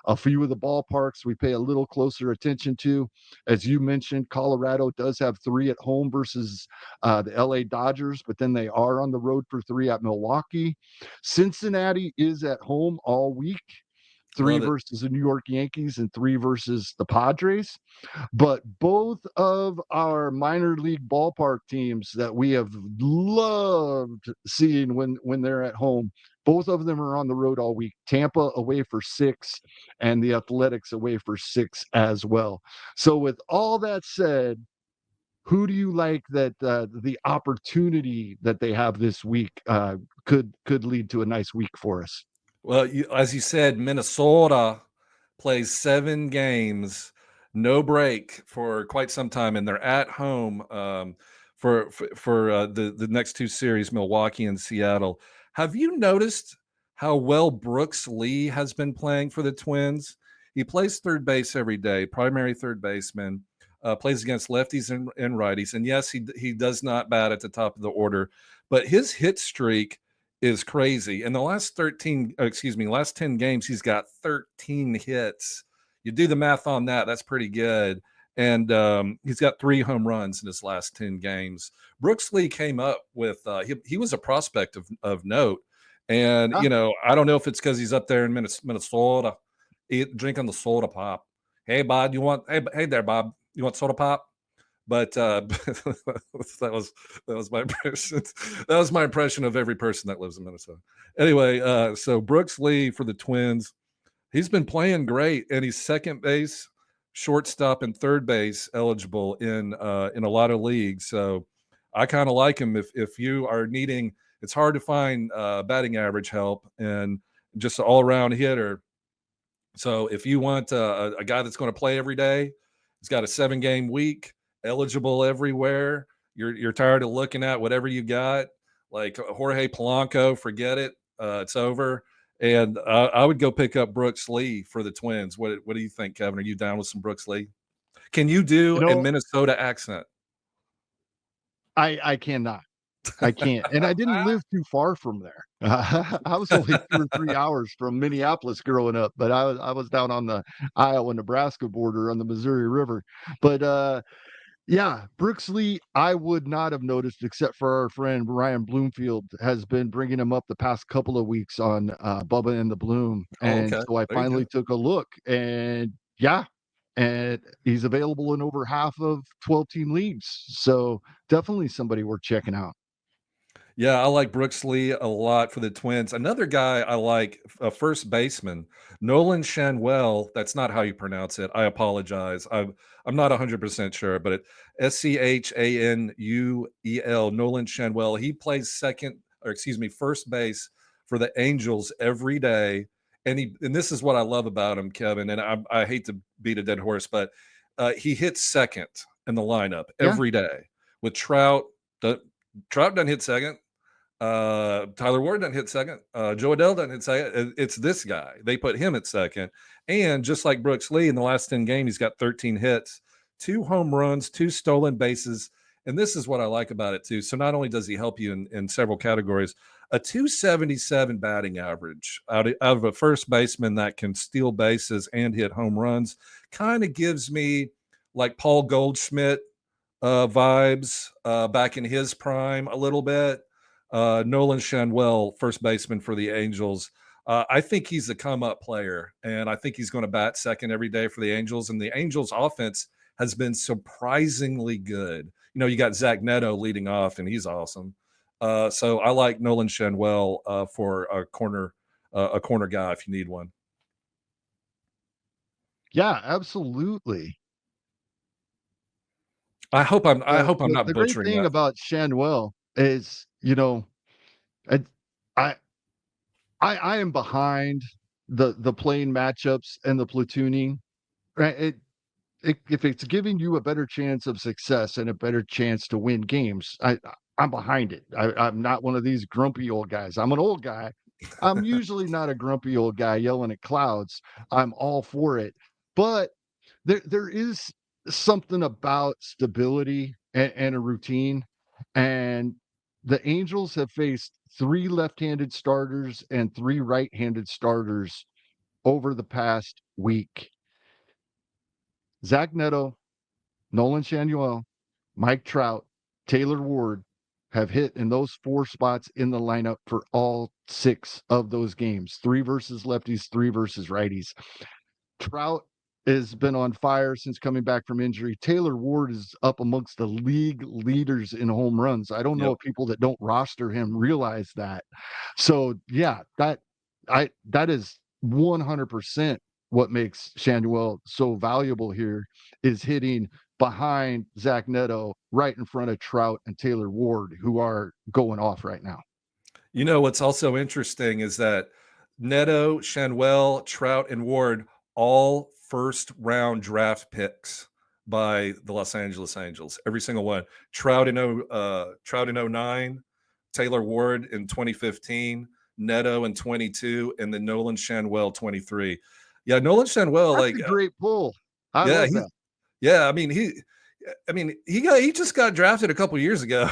A: A few of the ballparks we pay a little closer attention to. As you mentioned, Colorado does have 3 at home versus the LA Dodgers, but then they are on the road for 3 at Milwaukee. Cincinnati is at home all week. 3
B: Love it.
A: versus the New York Yankees and 3 versus the Padres. But both of our minor league ballpark teams that we have loved seeing when they're at home, both of them are on the road all week. Tampa away for 6 and the Athletics away for 6 as well. So with all that said, who do you like that the opportunity that they have this week could lead to a nice week for us?
B: Well, as you said, Minnesota plays 7 games, no break for quite some time, and they're at home for the next 2 series, Milwaukee and Seattle. Have you noticed how well Brooks Lee has been playing for the Twins? He plays third base every day, primary third baseman. Plays against lefties and righties, and yes, he does not bat at the top of the order, but his hit streak is crazy. In the last 10 games, he's got 13 hits. You do the math on that, that's pretty good. And he's got 3 home runs in his last 10 games. Brooks Lee came up with he was a prospect of note. And I don't know if it's because he's up there in Minnesota drinking the soda pop. Hey, Bob, hey there, Bob, you want soda pop? But that was my impression. That was my impression of every person that lives in Minnesota. Anyway, so Brooks Lee for the Twins, he's been playing great, and he's second base, shortstop, and third base eligible in a lot of leagues. So I kind of like him. If you are needing, it's hard to find batting average help and just an all around hitter. So if you want a guy that's going to play every day, he's got a 7-game week, eligible everywhere. You're tired of looking at whatever you got, like Jorge Polanco, forget it. It's over. And I would go pick up Brooks Lee for the Twins. What do you think, Kevin? Are you down with some Brooks Lee? Can you do
A: You
B: a
A: know,
B: Minnesota accent?
A: I cannot. I can't. And I didn't live too far from there. I was only 2 or 3 hours from Minneapolis growing up, but I was down on the Iowa-Nebraska border on the Missouri River. But, yeah, Brooks Lee, I would not have noticed except for our friend Ryan Bloomfield has been bringing him up the past couple of weeks on, Bubba and the Bloom,
B: Oh,
A: and
B: okay.
A: so I
B: There you
A: finally
B: go.
A: took a look, and yeah, and he's available in over half of 12-team leagues, so definitely somebody worth checking out.
B: Yeah, I like Brooks Lee a lot for the Twins. Another guy I like, a first baseman, Nolan Schanuel. That's not how you pronounce it. I apologize. I'm not 100% sure, but Schanuel, Nolan Schanuel. He plays second, or excuse me, first base for the Angels every day. And this is what I love about him, Kevin. And I hate to beat a dead horse, but he hits second in the lineup
A: Yeah,
B: every day with Trout. Trout doesn't hit second. Tyler Ward doesn't hit second. Joe Adell doesn't hit second. It's this guy. They put him at second. And just like Brooks Lee in the last 10 games, he's got 13 hits, 2 home runs, 2 stolen bases. And this is what I like about it, too. So not only does he help you in several categories, a 277 batting average out of a first baseman that can steal bases and hit home runs kind of gives me like Paul Goldschmidt vibes back in his prime a little bit. Nolan Schanuel, first baseman for the Angels. I think he's a come up player, and I think he's going to bat second every day for the Angels. And the Angels' offense has been surprisingly good. You know, you got Zach Neto leading off, and he's awesome. So I like Nolan Schanuel for a corner guy if you need one.
A: yeah, absolutely.
B: I
A: The
B: hope I'm
A: the
B: not
A: the great
B: butchering
A: thing
B: that.
A: about Shanwell is, I I I am behind the playing matchups and the platooning, right? If it's giving you a better chance of success and a better chance to win games, I'm behind it. I'm not one of these grumpy old guys. I'm an old guy. I'm usually not a grumpy old guy yelling at clouds. I'm all for it. But there is something about stability and a routine. And the Angels have faced 3 left-handed starters and 3 right-handed starters over the past week. Zach Neto, Nolan Schanuel, Mike Trout, Taylor Ward have hit in those 4 spots in the lineup for all 6 of those games. 3 versus lefties, 3 versus righties. Trout has been on fire since coming back from injury. Taylor Ward is up amongst the league leaders in home runs. I don't know
B: Yep.
A: if people that don't roster him realize that. So yeah, that is 100% what makes Shanduel so valuable here is hitting behind Zach Neto, right in front of Trout and Taylor Ward, who are going off right now.
B: You know what's also interesting is that Neto, Shanwell, Trout, and Ward all first round draft picks by the Los Angeles Angels. Every single one. Trout in '09, Taylor Ward in 2015, Neto in 22, and then Nolan Shanwell 23. Yeah, Nolan Shanwell,
A: That's
B: like
A: a great pull. I
B: yeah,
A: love
B: he's
A: that.
B: yeah. He just got drafted a couple years ago,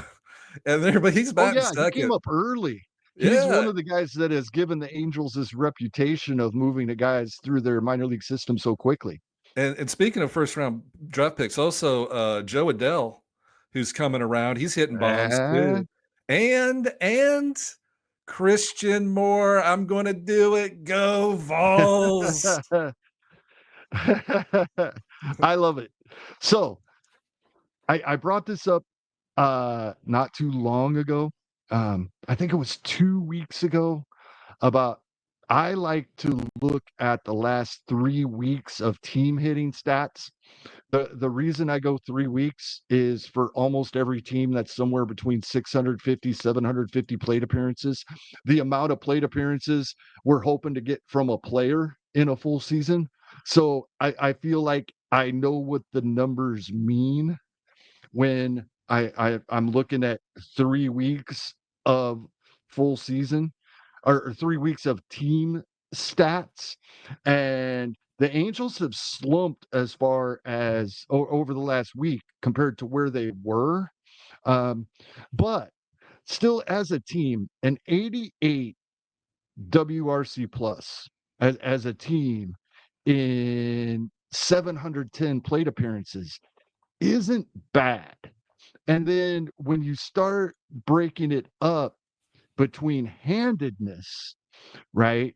B: and there, but he's
A: Oh,
B: batting
A: yeah, he came
B: second.
A: up early. He's
B: Yeah,
A: one of the guys that has given the Angels this reputation of moving the guys through their minor league system so quickly.
B: and speaking of first round draft picks, also Joe Adell, who's coming around, he's hitting bombs
A: Eh?
B: too, and Christian Moore. I'm going to do it. Go Vols.
A: I love it. So, I brought this up, not too long ago. I think it was 2 weeks ago about I like to look at the last 3 weeks of team hitting stats. The reason I go 3 weeks is for almost every team that's somewhere between 650, 750 plate appearances. The amount of plate appearances we're hoping to get from a player in a full season. So I feel like I know what the numbers mean when I'm looking at 3 weeks of full season. or 3 weeks of team stats, and the Angels have slumped as far as over the last week compared to where they were. Um, but still, as a team, an 88 WRC plus as a team in 710 plate appearances isn't bad. And then when you start breaking it up between handedness, right?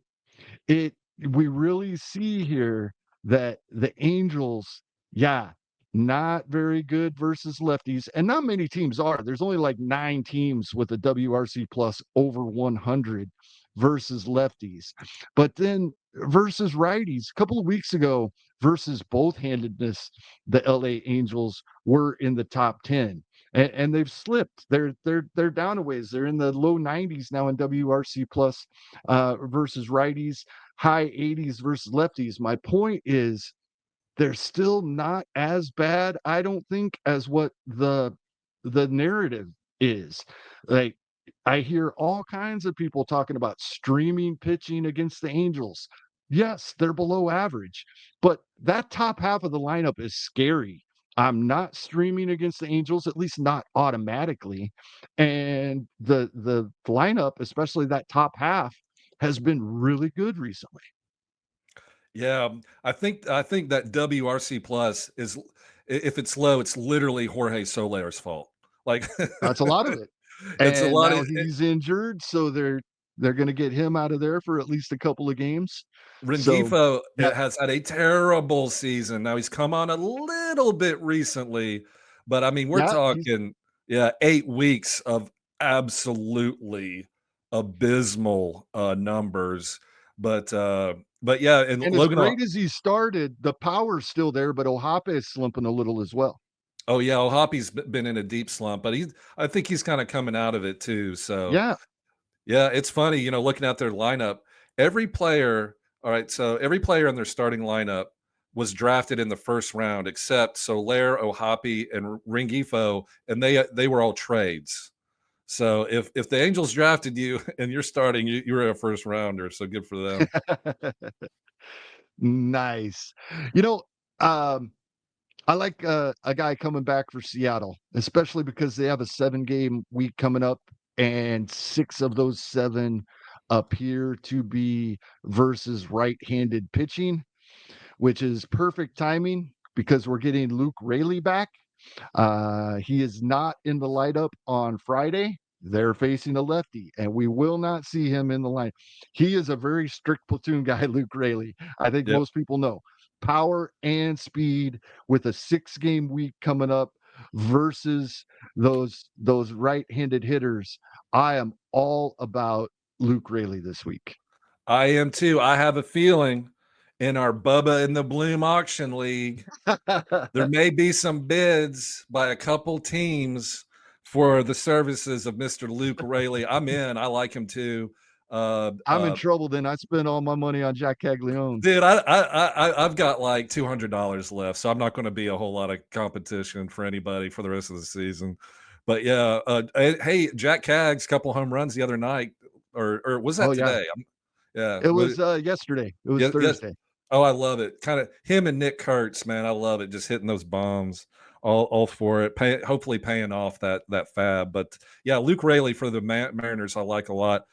A: It we really see here that the Angels, yeah, not very good versus lefties, and not many teams are. There's only like 9 teams with a WRC plus over 100 versus lefties. But then versus righties, a couple of weeks ago versus both handedness, the LA Angels were in the top 10. And they've slipped. They're down a ways. They're in the low 90s now in WRC plus versus righties, high 80s versus lefties. My point is they're still not as bad, I don't think, as what the narrative is. Like, I hear all kinds of people talking about streaming pitching against the Angels. Yes, they're below average, but that top half of the lineup is scary. I'm not streaming against the Angels, at least not automatically. And the lineup, especially that top half, has been really good recently.
B: Yeah, I think that WRC plus is if it's low, it's literally Jorge Soler's fault. Like
A: That's a lot of it.
B: it's a
A: And
B: lot of
A: now he's injured, so they're gonna get him out of there for at least a couple of games. So,
B: Rengifo
A: yeah,
B: has had a terrible season. Now he's come on a little bit recently, but I mean, we're
A: yeah, he's
B: talking, yeah, 8 weeks of absolutely abysmal, numbers. But yeah, and
A: and as
B: Logan
A: great as he started, the power's still there, but Ohape is slumping a little as well.
B: Oh, yeah, Ohapi's been in a deep slump, but I think he's kinda coming out of it too, so
A: Yeah,
B: yeah, it's funny, looking at their lineup, every player all right, so every player in their starting lineup was drafted in the 1st round except Soler, Ohapi, and Rengifo, and they were all trades. So if the Angels drafted you and you're starting, you were a 1st rounder, so good for them.
A: nice. You know, um, I like, a guy coming back for Seattle, especially because they have a 7-game week coming up, and 6 of those 7 appear to be versus right-handed pitching, which is perfect timing because we're getting Luke Raley back. He is not in the lineup on Friday. They're facing a lefty, and we will not see him in the line. He is a very strict platoon guy, Luke Raley. I think
B: Yep.
A: most people know power and speed with a 6-game week coming up versus those right-handed hitters. I am all about Luke Raley this week.
B: I am too. I have a feeling in our Bubba in the Bloom auction league, there may be some bids by a couple teams for the services of Mr. Luke Raley. I'm in. I like him too. Uh,
A: I'm in
B: uh,
A: trouble then. I spent all my money on Jack Caglione.
B: dude, I've got like $200 left, so I'm not going to be a whole lot of competition for anybody for the rest of the season. But yeah, hey, Jack Cags, couple home runs the other night, or was
A: Oh,
B: that
A: yeah.
B: today? Yeah,
A: It was, yesterday. It was
B: yeah, yes.
A: Thursday.
B: Oh, I love it. Kinda him and Nick Kurtz, man, I love it, just hitting those bombs, all for it, hopefully paying off that FAAB, but, yeah, Luke Raley for the Mariners, I like a lot.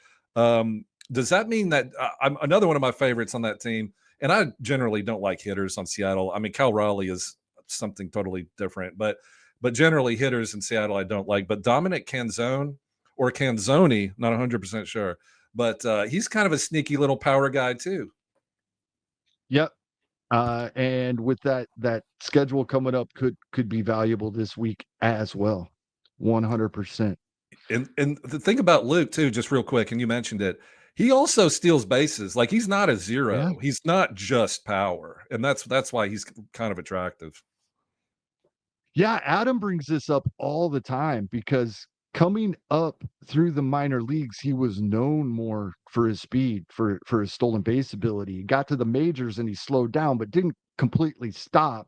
B: Does that mean that I'm another one of my favorites on that team, and I generally don't like hitters on Seattle. I mean, Cal Raleigh is something totally different, but generally hitters in Seattle I don't like, but Dominic Canzone or Canzoni, not 100% sure, but, he's kind of a sneaky little power guy too.
A: Yep. And with that schedule coming up could be valuable this week as well. 100%.
B: And the thing about Luke too, just real quick, and you mentioned it, he also steals bases. Like he's not a
A: Yeah.
B: zero. He's not just power, and that's why he's kind of attractive.
A: Yeah, Adam brings this up all the time because coming up through the minor leagues, he was known more for his speed, for his stolen base ability. He got to the majors and he slowed down, but didn't completely stop.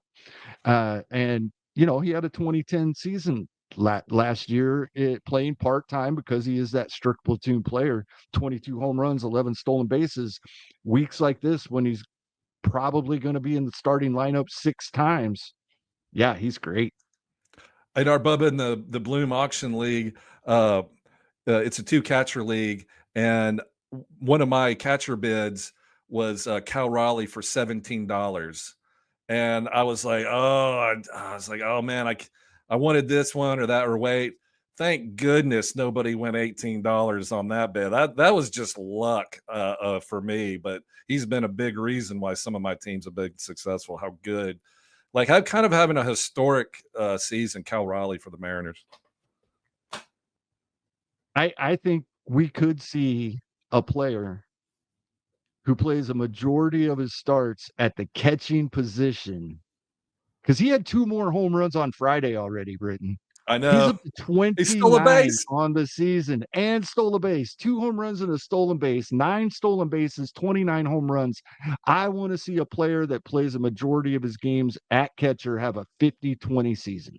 A: And he had a 2010 season last year playing part-time because he is that strict platoon player, 22 home runs, 11 stolen bases. Weeks like this when he's probably going to be in the starting lineup 6 times. Yeah, he's great.
B: At our Bubba in the Bloom Auction League, it's a 2 catcher league, and one of my catcher bids was Cal Raleigh for $17. And I was like, oh, I was like, oh man, I wanted this one or that, or wait. Thank goodness nobody went $18 on that bid. That was just luck for me, but he's been a big reason why some of my teams have been successful. How good, like I'm kind of having a historic season, Cal Raleigh for the Mariners.
A: I think we could see a player who plays a majority of his starts at the catching position, because he had 2 more home runs on Friday already, Britton.
B: I
A: He's
B: know.
A: up to
B: He stole a
A: 29
B: base.
A: on the season and stole a base. 2 home runs and a stolen base, 9 stolen bases, 29 home runs. I want to see a player that plays a majority of his games at catcher have a 50-20 season.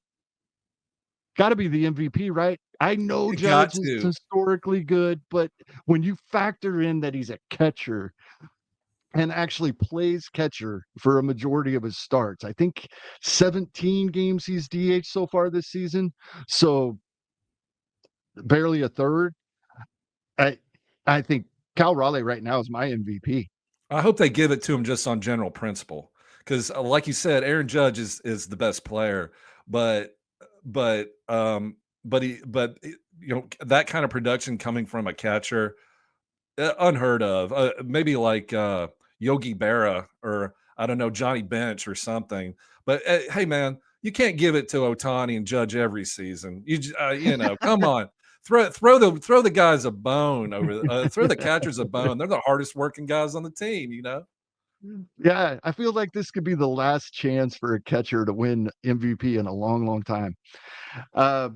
A: Got to be the MVP, right? I know
B: You got
A: Judge is
B: to.
A: historically good, but when you factor in that he's a catcher and actually plays catcher for a majority of his starts, I think 17 games he's DH so far this season, so barely a third. I I think Cal Raleigh right now is my MVP.
B: I hope they give it to him just on general principle, because like you said, Aaron Judge is the best player, but but um you know, that kind of production coming from a catcher, unheard of. Maybe like Yogi Berra, or I don't know, Johnny Bench or something. But hey, man, you can't give it to Otani and Judge every season. You know, come on, throw the guys a bone over. Throw the catchers a bone. They're the hardest working guys on the team. You know.
A: Yeah, I feel like this could be the last chance for a catcher to win MVP in a long, long time. Uh,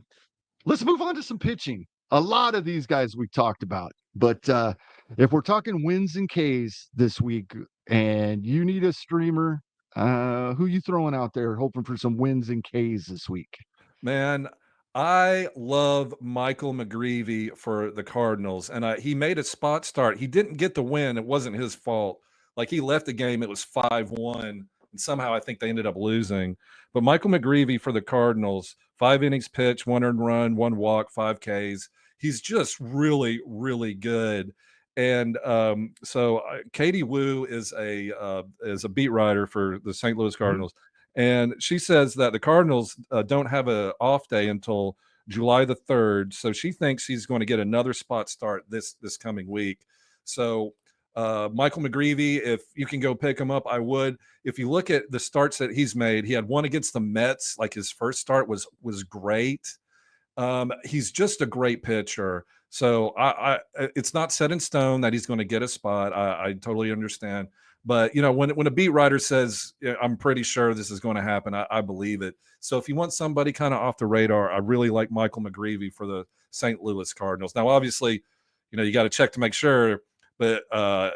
A: let's move on to some pitching. A lot of these guys we talked about, but if we're talking wins and Ks this week, and you need a streamer, who you throwing out there hoping for some wins and Ks this week?
B: Man, I love Michael McGreevy for the Cardinals, and he made a spot start. He didn't get the win. It wasn't his fault. Like, he left the game, it was 5-1, and somehow I think they ended up losing. But Michael McGreevy for the Cardinals, 5 innings pitched, 1 earned run, 1 walk, 5 Ks. He's just really, really good. And so Katie Wu is a beat writer for the St. Louis
A: Mhm.
B: Cardinals, and she says that the Cardinals don't have a off day until July the 3rd. So she thinks he's going to get another spot start this coming week. So Michael McGreevy, if you can go pick him up, I would. If you look at the starts that he's made, he had one against the Mets. Like, his first start was great. He's just a great pitcher. So it's not set in stone that he's going to get a spot. I totally understand. But, you know, when a beat writer says, "Yeah, I'm pretty sure this is going to happen," I believe it. So if you want somebody kind of off the radar, I really like Michael McGreevy for the St. Louis Cardinals. Now, obviously, you know, you got to check to make sure, but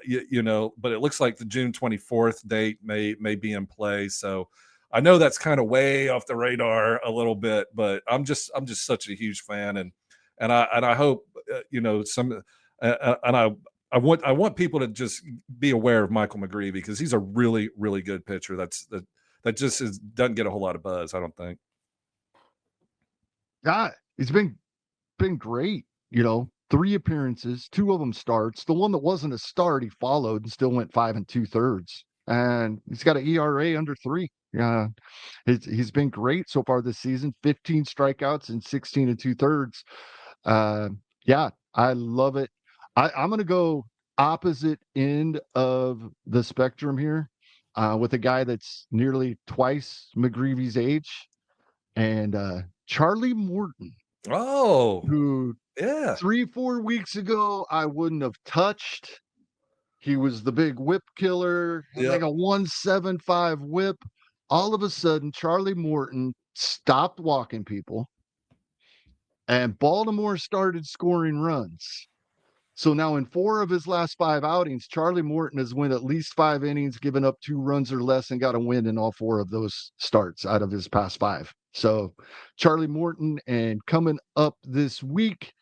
B: you know, but it looks like the June 24th date may be in play. So I know that's kind of way off the radar a little bit, but I'm just such a huge fan, and I hope you know, and I want people to just be aware of Michael McGreevy, because he's a really, really good pitcher. That just doesn't get a whole lot of buzz, I don't think.
A: Yeah, he's been great. 3 appearances, 2 of them starts. The one that wasn't a start, he followed and still went 5 2/3, and he's got an ERA under 3. Yeah, he's been great so far this season. 15 strikeouts and 16 2/3. Uh, yeah, I love it. I'm gonna go opposite end of the spectrum here, with a guy that's nearly twice McGreevy's age, and Charlie Morton,
B: Oh,
A: who
B: yeah.
A: 3-4 weeks ago I wouldn't have touched. He was the big whip killer, had like
B: Yep.
A: a 175 whip. All of a sudden, Charlie Morton stopped walking people, and Baltimore started scoring runs. So now in 4 of his last 5 outings, Charlie Morton has went at least 5 innings, given up 2 runs or less, and got a win in all 4 of those starts out of his past 5. So Charlie Morton, and coming up this week,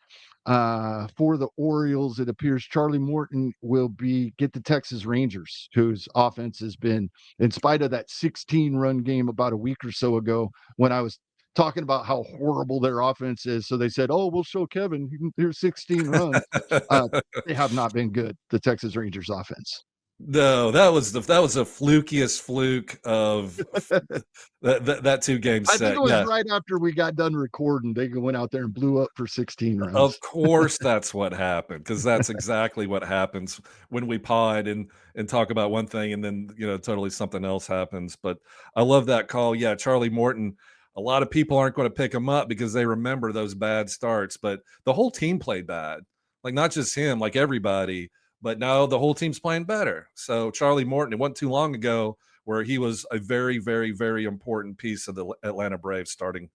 A: for the Orioles, it appears Charlie Morton will get the Texas Rangers, whose offense has been, in spite of that 16-run game about a week or so ago, when I was talking about how horrible their offense is. So they said, "Oh, we'll show Kevin. Here's 16 runs." Uh, they have not been good, the Texas Rangers offense.
B: No, that was the flukiest fluke of that 2-game
A: I think
B: set.
A: it was
B: Yeah.
A: right after we got done recording. They went out there and blew up for 16
B: Of
A: runs.
B: course, that's what happened, because that's exactly what happens when we pod and talk about one thing, and then, totally something else happens. But I love that call. Yeah, Charlie Morton, a lot of people aren't gonna pick him up because they remember those bad starts, but the whole team played bad. Like, not just him, like everybody, but now the whole team's playing better. So Charlie Morton, it wasn't too long ago where he was a very, very, very important piece of the Atlanta Braves starting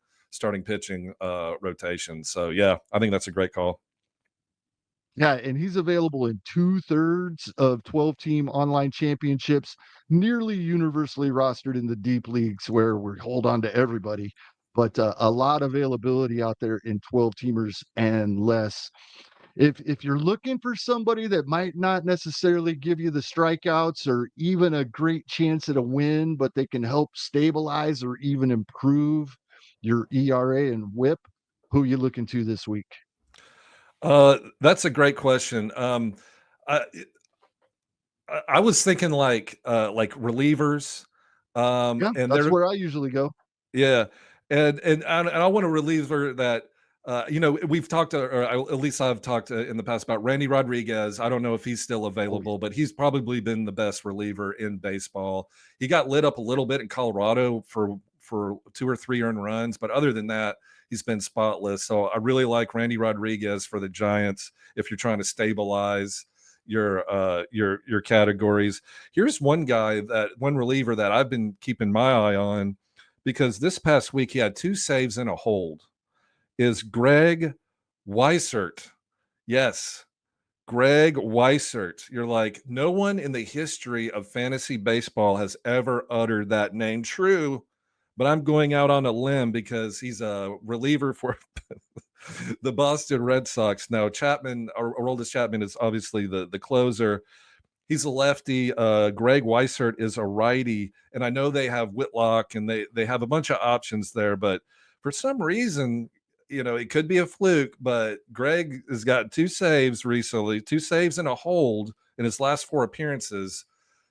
B: pitching rotation. So yeah, I think that's a great call.
A: Yeah, and he's available in 2/3 of 12-team online championships, nearly universally rostered in the deep leagues where we hold on to everybody, but a lot of availability out there in 12-teamers and less. If you're looking for somebody that might not necessarily give you the strikeouts or even a great chance at a win, but they can help stabilize or even improve your ERA and WHIP, who you looking to this week?
B: That's a great question. I, I was thinking like relievers,
A: Yeah,
B: and
A: that's
B: they're
A: where I usually go.
B: yeah, and I want a reliever that we've talked, at least I've talked in the past about Randy Rodriguez. I don't know if he's still
A: Oh,
B: available, but he's probably been the best reliever in baseball. He got lit up a little bit in Colorado for 2 or 3 earned runs, but other than that, he's been spotless. So I really like Randy Rodriguez for the Giants if you're trying to stabilize your categories. Here's one reliever that I've been keeping my eye on, because this past week he had 2 saves and a hold, is Greg Weissert. Yes, Greg Weissert. You're like, no one in the history of fantasy baseball has ever uttered that name. True, but I'm going out on a limb because he's a reliever for the Boston Red Sox. Now, Chapman, Aroldis Chapman, is obviously the closer. He's a lefty. Greg Weissert is a righty, and I know they have Whitlock and they have a bunch of options there, but for some reason, it could be a fluke, but Greg has got 2 saves recently, 2 saves and a hold in his last 4 appearances.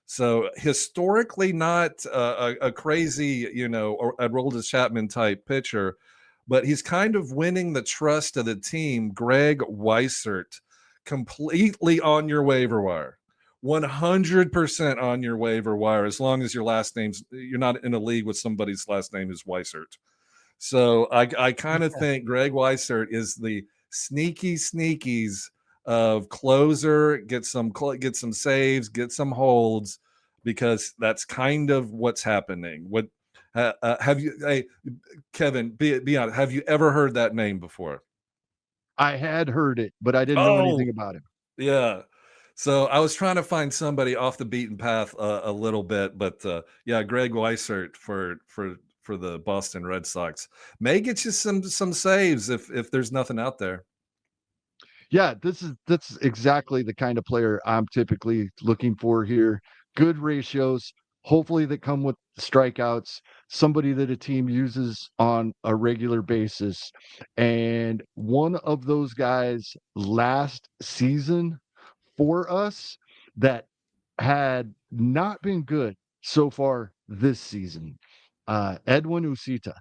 B: So historically, not a crazy, or Aroldis Chapman type pitcher, but he's kind of winning the trust of the team. Greg Weissert, completely on your waiver wire. 100% on your waiver wire, as long as you're not in a league with somebody's last name is Weissert. So I kind of think Greg Weissert is the sneakies of closer, get some saves, get some holds, because that's kind of what's happening. What have you, hey, Kevin, be honest, have you ever heard that name before?
A: I had heard it, but I didn't know anything
B: Oh,
A: about him.
B: yeah. So I was trying to find somebody off the beaten path a little bit, but yeah, Greg Weissert for the Boston Red Sox may get you some saves if there's nothing out there.
A: Yeah, that's exactly the kind of player I'm typically looking for here. Good ratios, hopefully that come with strikeouts, somebody that a team uses on a regular basis. And one of those guys last season for us that had not been good so far this season, Edwin Ucita.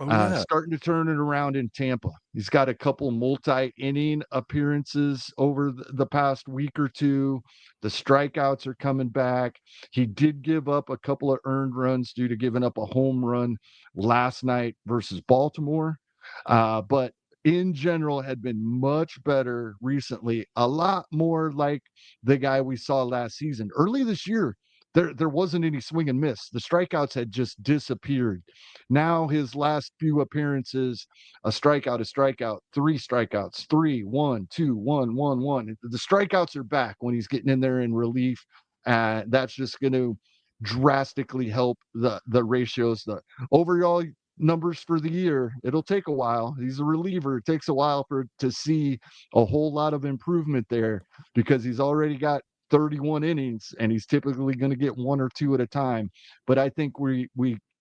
B: Oh yeah.
A: Starting to turn it around in Tampa. He's got a couple multi-inning appearances over the past week or two. The strikeouts are coming back. He did give up a couple of earned runs due to giving up a home run last night versus Baltimore, but in general had been much better recently, a lot more like the guy we saw last season. Early this year, there wasn't any swing and miss. The strikeouts had just disappeared. Now his last few appearances, a strikeout, 3 strikeouts, 3, 1, 2, 1, 1, 1. The strikeouts are back when he's getting in there in relief. That's just going to drastically help the ratios. The overall numbers for the year. It'll take a while. He's a reliever. It takes a while to see a whole lot of improvement there because he's already got 31 innings and he's typically going to get 1 or 2 at a time. But I think we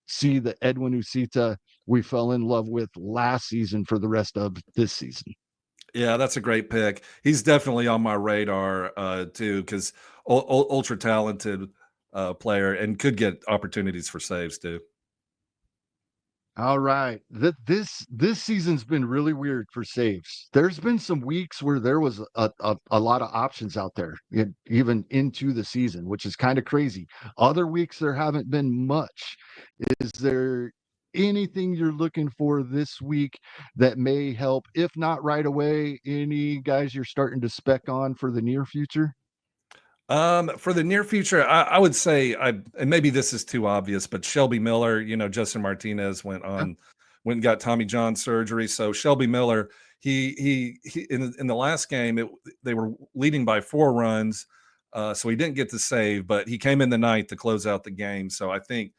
A: see the Edwin Ucita we fell in love with last season for the rest of this season.
B: Yeah, that's a great pick. He's definitely on my radar too, because ultra talented player and could get opportunities for saves too.
A: All right. This season's been really weird for saves. There's been some weeks where there was a lot of options out there, even into the season, which is kind of crazy. Other weeks there haven't been much. Is there anything you're looking for this week that may help? If not right away, any guys you're starting to spec on for the near future?
B: For the near future, I would say and maybe this is too obvious, but Shelby Miller, Justin Martinez went and got Tommy John surgery. So Shelby Miller, he in the last game, they were leading by 4 runs. So he didn't get the save, but he came in the ninth to close out the game. So I think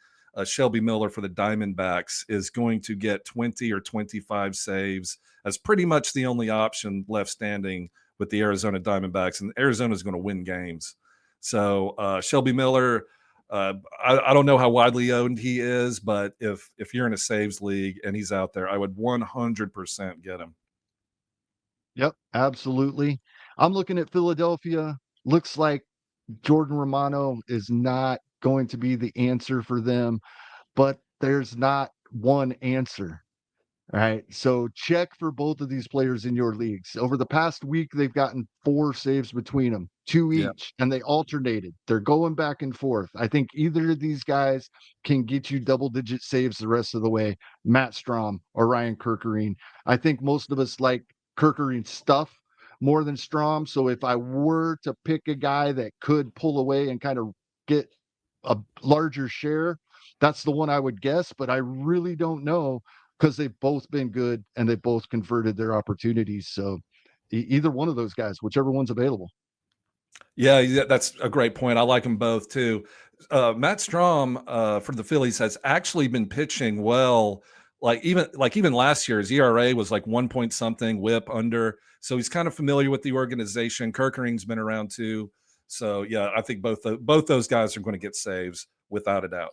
B: Shelby Miller for the Diamondbacks is going to get 20 or 25 saves as pretty much the only option left standing with the Arizona Diamondbacks, and Arizona is going to win games. So Shelby Miller, I don't know how widely owned he is, but if you're in a saves league and he's out there, I would 100% get him.
A: Yep, absolutely. I'm looking at Philadelphia. Looks like Jordan Romano is not going to be the answer for them, but there's not one answer. All right. So check for both of these players in your leagues. Over the past week, they've gotten 4 saves between them, 2
B: Yeah.
A: each, and they alternated. They're going back and forth. I think either of these guys can get you double-digit saves the rest of the way, Matt Strom or Ryan Kerkering. I think most of us like Kerkering's stuff more than Strom. So if I were to pick a guy that could pull away and kind of get a larger share, that's the one I would guess, but I really don't know because they've both been good and they both converted their opportunities. So either one of those guys, whichever one's available.
B: Yeah, that's a great point. I like them both too. Matt Strom for the Phillies has actually been pitching well. Even last year, his ERA was like 1 point something, WHIP under. So he's kind of familiar with the organization. Kerkering's been around too. So yeah, I think both those guys are going to get saves without a doubt.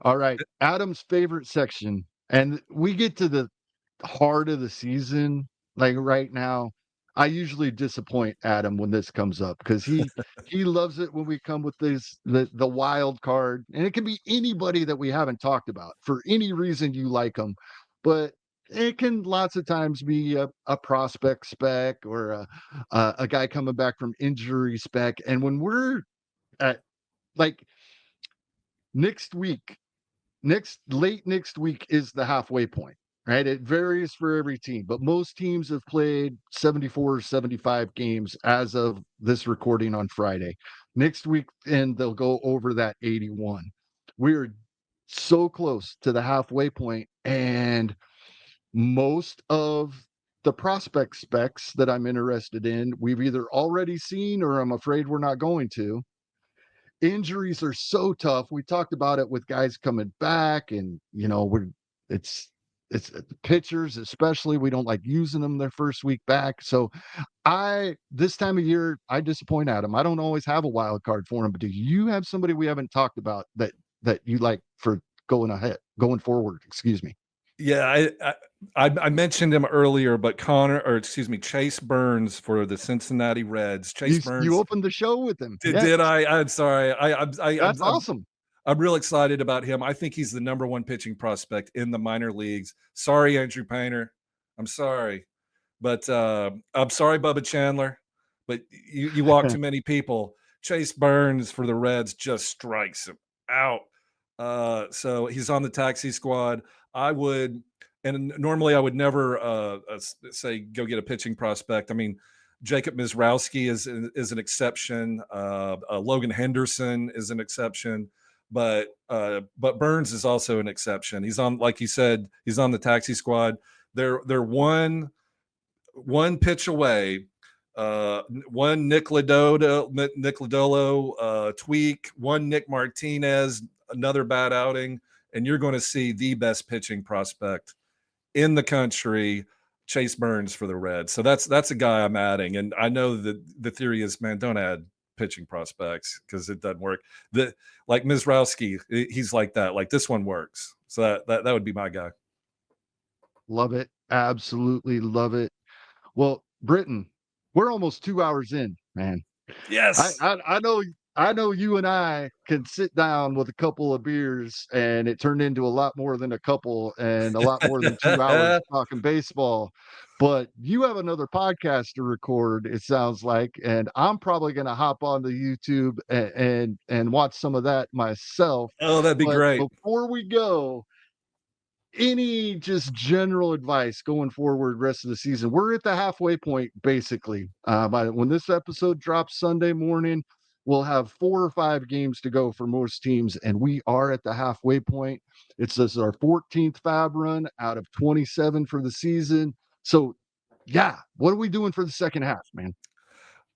A: All right. Adam's favorite section. And we get to the heart of the season. Like right now, I usually disappoint Adam when this comes up because he loves it when we come with the wild card. And it can be anybody that we haven't talked about for any reason you like them. But it can lots of times be a prospect spec or a guy coming back from injury spec. And when we're at like next week, late next week is the halfway point, right? It varies for every team, but most teams have played 74, 75 games as of this recording on Friday. Next week, and they'll go over that 81. We're so close to the halfway point, and most of the prospect specs that I'm interested in, we've either already seen or I'm afraid we're not going to. Injuries are so tough. We talked about it with guys coming back, and it's it's pitchers especially. We don't like using them their first week back. So this time of year I disappoint Adam. I don't always have a wild card for him, but do you have somebody we haven't talked about that you like for going forward? Excuse me.
B: Yeah, I mentioned him earlier, but Chase Burns for the Cincinnati Reds. Chase
A: You
B: Burns.
A: opened the show with him. Yes,
B: Did I? I'm sorry.
A: that's awesome.
B: I'm real excited about him. I think he's the number 1 pitching prospect in the minor leagues. Sorry, Andrew Painter. I'm sorry, but I'm sorry, Bubba Chandler. But you walk too many people. Chase Burns for the Reds just strikes him out. So he's on the taxi squad. And normally I would never say go get a pitching prospect. I mean, Jacob Mizrowski is an exception. Logan Henderson is an exception, but Burns is also an exception. He's on, like you said, he's on the taxi squad. They're one pitch away. One Nick Lodolo tweak, one Nick Martinez, another bad outing, and you're going to see the best pitching prospect in the country, Chase Burns for the Reds. So that's a guy I'm adding. And I know that the theory is, man, don't add pitching prospects because it doesn't work. Like Mizrowski, he's like that. Like this one works. So that would be my guy.
A: Love it. Absolutely love it. Well, Britton, we're almost 2 hours in, man.
B: Yes.
A: I know you and I can sit down with a couple of beers and it turned into a lot more than a couple and a lot more than 2 hours talking baseball. But you have another podcast to record, it sounds like, and I'm probably going to hop onto YouTube and watch some of that myself.
B: Oh, that'd be
A: But
B: great.
A: before we go, any just general advice going forward rest of the season? We're at the halfway point basically. By when this episode drops Sunday morning, we'll have 4 or 5 games to go for most teams, and we are at the halfway point. It's this our 14th FAAB run out of 27 for the season. So yeah, what are we doing for the second half, man?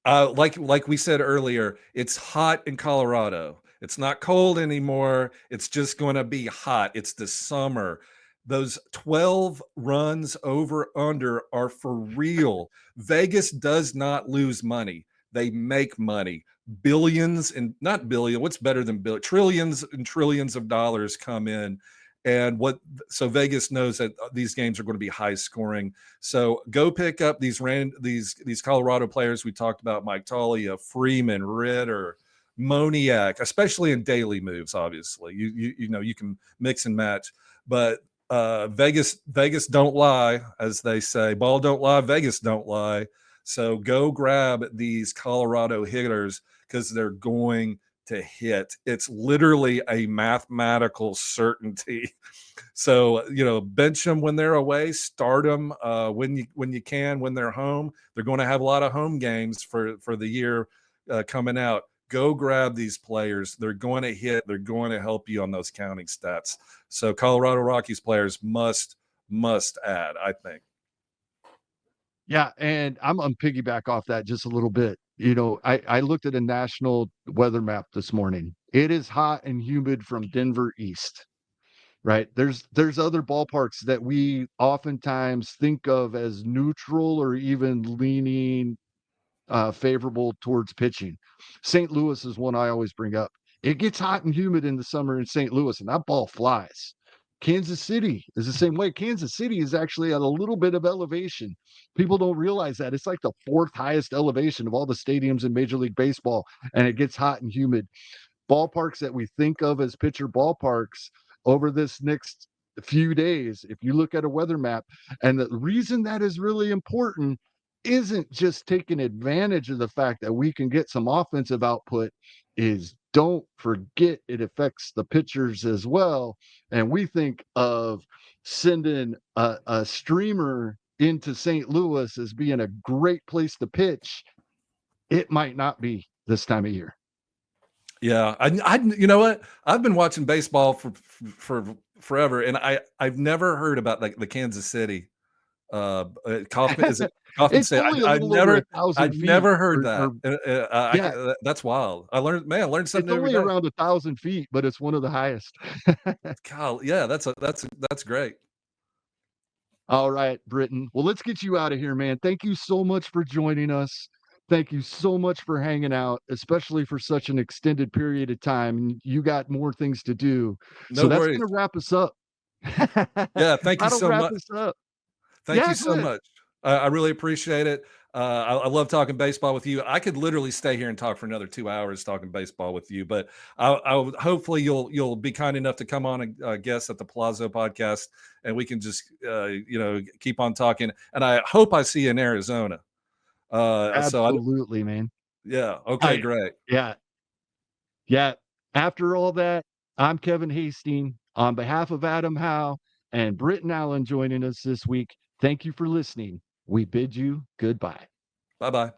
B: Like we said earlier, it's hot in Colorado. It's not cold anymore. It's just going to be hot. It's the summer. Those 12 runs over under are for real. Vegas does not lose money. They make money. Billions and not billion. What's better than billion? Trillions and trillions of dollars come in. And so Vegas knows that these games are going to be high scoring. So go pick up these Colorado players we talked about: Mike Toglia, Freeman, Ritter, Moniak, especially in daily moves. Obviously, you know you can mix and match, but Vegas don't lie, as they say. Ball don't lie, Vegas don't lie. So go grab these Colorado hitters because they're going to hit. It's literally a mathematical certainty. So, bench them when they're away, start them when you can, when they're home. They're going to have a lot of home games for the year coming out. Go grab these players. They're going to hit. They're going to help you on those counting stats. So Colorado Rockies players must add, I think.
A: Yeah, and I'm on piggyback off that just a little bit. I looked at a national weather map this morning. It is hot and humid from Denver east, right? There's other ballparks that we oftentimes think of as neutral or even leaning favorable towards pitching. St. Louis is one I always bring up. It gets hot and humid in the summer in St. Louis, and that ball flies. Kansas City is the same way. Kansas City is actually at a little bit of elevation. People don't realize that. It's like the 4th highest elevation of all the stadiums in Major League Baseball, and it gets hot and humid. Ballparks that we think of as pitcher ballparks over this next few days, if you look at a weather map, and the reason that is really important isn't just taking advantage of the fact that we can get some offensive output, is don't forget it affects the pitchers as well. And we think of sending a streamer into St. Louis as being a great place to pitch. It might not be this time of year.
B: Yeah, I you know what? I've been watching baseball for forever, and I've never heard about the Kansas City Coffin. Is it Coffin
A: It's
B: State?
A: only a
B: I've
A: little over
B: never
A: 1,000 feet.
B: never heard that.
A: Or yeah,
B: That's wild. I learned something
A: it's
B: every
A: only
B: day.
A: around 1,000 feet, but it's one of the highest.
B: God, yeah, that's great.
A: All right, Britton. Well, let's get you out of here, man. Thank you so much for joining us. Thank you so much for hanging out, especially for such an extended period of time. You got more things to do.
B: No
A: So that's
B: worries.
A: going to wrap us up.
B: Yeah, thank you
A: That'll
B: so
A: wrap
B: much.
A: us up.
B: Thank
A: Yeah,
B: you
A: go
B: so
A: ahead.
B: much. I really appreciate it. I love talking baseball with you. I could literally stay here and talk for another 2 hours talking baseball with you, but hopefully you'll be kind enough to come on a guest at the Palazzo podcast, and we can just keep on talking. And I hope I see you in Arizona.
A: Absolutely, man.
B: Yeah. Okay. Great.
A: Yeah. Yeah. After all that, I'm Kevin Hasting. On behalf of Adam Howe and Britton Allan joining us this week, thank you for listening. We bid you goodbye.
B: Bye bye.